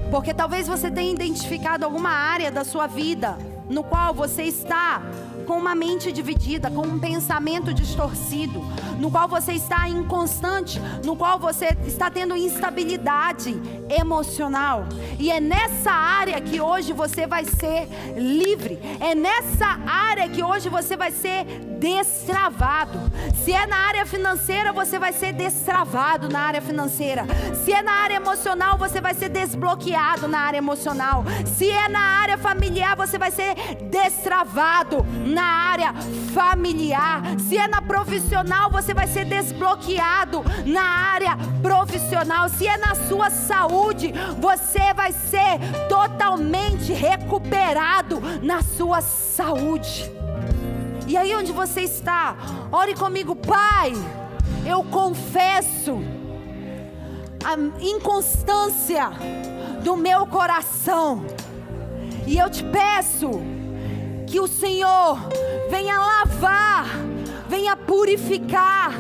porque talvez você tenha identificado alguma área da sua vida no qual você está com uma mente dividida, com um pensamento distorcido, no qual você está inconstante, no qual você está tendo instabilidade emocional. E é nessa área que hoje você vai ser livre. É nessa área que hoje você vai ser destravado. Se é na área financeira, você vai ser destravado na área financeira. Se é na área emocional, você vai ser desbloqueado na área emocional. Se é na área familiar, você vai ser destravado na área familiar. Se é na profissional, você vai ser desbloqueado na área profissional. Se é na sua saúde, você vai ser totalmente recuperado na sua saúde. E aí onde você está, ore comigo. Pai, eu confesso a inconstância do meu coração, e eu te peço que o Senhor venha lavar, venha purificar,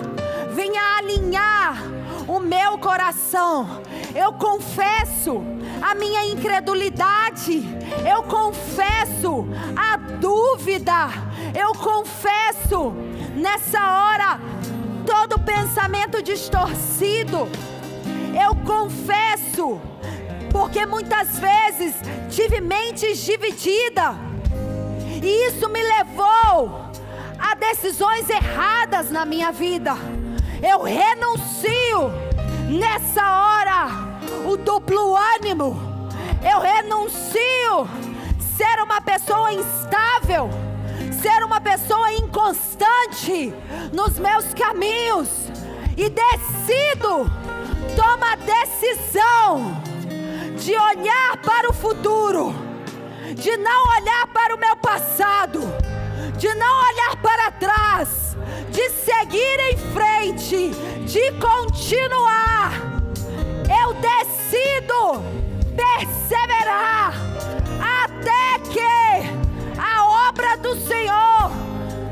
venha alinhar o meu coração. Eu confesso a minha incredulidade, eu confesso a dúvida, eu confesso nessa hora todo pensamento distorcido. Eu confesso, porque muitas vezes tive mentes divididas, e isso me levou a decisões erradas na minha vida. Eu renuncio nessa hora o duplo ânimo. Eu renuncio ser uma pessoa instável, ser uma pessoa inconstante nos meus caminhos, e decido, toma a decisão de olhar para o futuro, de não olhar para o meu passado, de não olhar para trás, de seguir em frente, de continuar. Eu decido perseverar até que a obra do Senhor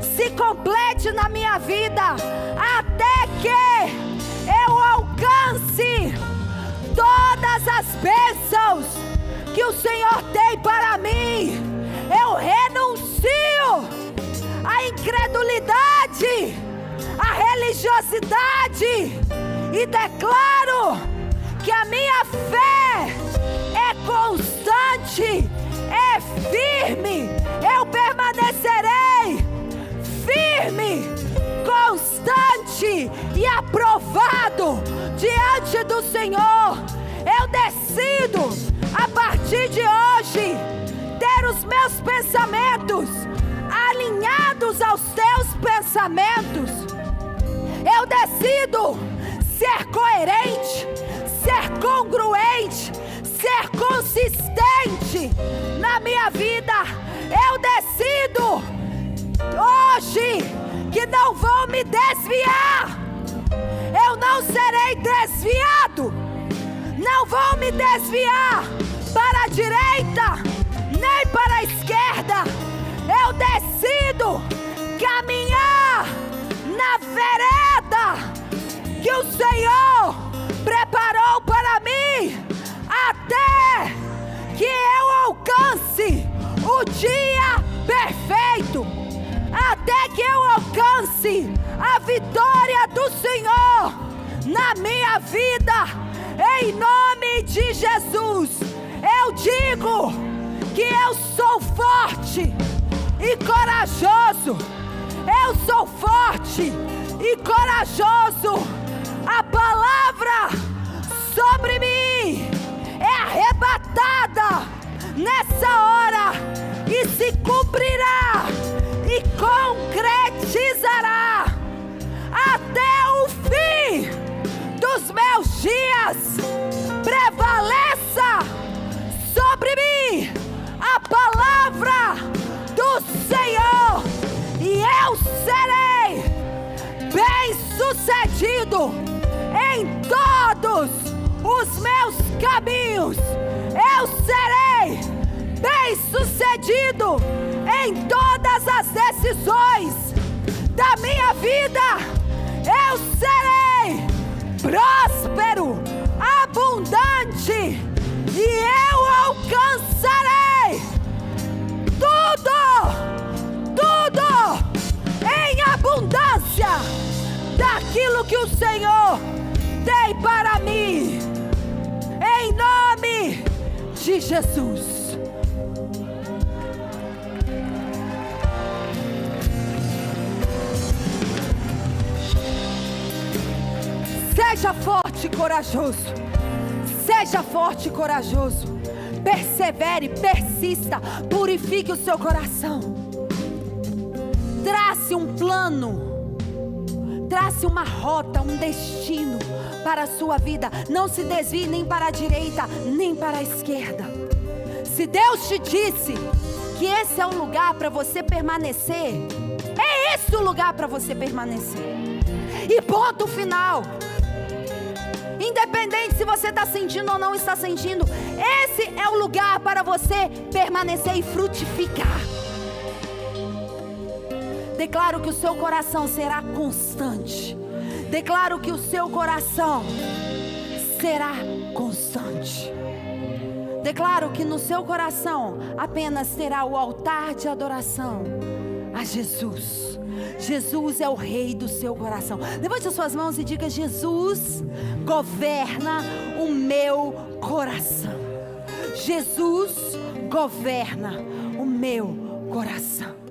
se complete na minha vida, até que eu alcance todas as bênçãos que o Senhor tem para mim. Eu renuncio à incredulidade, à religiosidade, e declaro que a minha fé é constante, é firme. Eu permanecerei firme, constante e aprovado diante do Senhor. Eu decido, a partir de hoje, ter os meus pensamentos alinhados aos teus pensamentos. Eu decido ser coerente, ser congruente, ser consistente na minha vida. Eu decido hoje que não vou me desviar. Eu não serei desviado. Não vou me desviar para a direita, nem para a esquerda. Eu decido caminhar na vereda que o Senhor preparou para mim, até que eu alcance o dia perfeito, até que eu alcance a vitória do Senhor na minha vida. Em nome de Jesus, eu digo que eu sou forte e corajoso. Eu sou forte e corajoso. A palavra sobre mim é arrebatada nessa hora e se cumprirá e concretizará até o fim dos meus dias. Prevaleça sobre mim a palavra do Senhor, e eu serei bem-sucedido em todos os meus caminhos. Eu serei bem-sucedido em todas as decisões da minha vida. Eu serei próspero, abundante, e eu alcançarei tudo em abundância daquilo que o Senhor tem para mim. Em nome de Jesus. Seja forte e corajoso. Seja forte e corajoso. Persevere, persista. Purifique o seu coração. Trace um plano. Trace uma rota, um destino para a sua vida. Não se desvie nem para a direita, nem para a esquerda. Se Deus te disse que esse é o lugar para você permanecer, é esse o lugar para você permanecer. E ponto final. Independente se você está sentindo ou não está sentindo, esse é o lugar para você permanecer e frutificar. Declaro que o seu coração será constante. Declaro que o seu coração será constante. Declaro que no seu coração apenas terá o altar de adoração a Jesus. Jesus é o rei do seu coração. Levante as suas mãos e diga: Jesus governa o meu coração. Jesus governa o meu coração.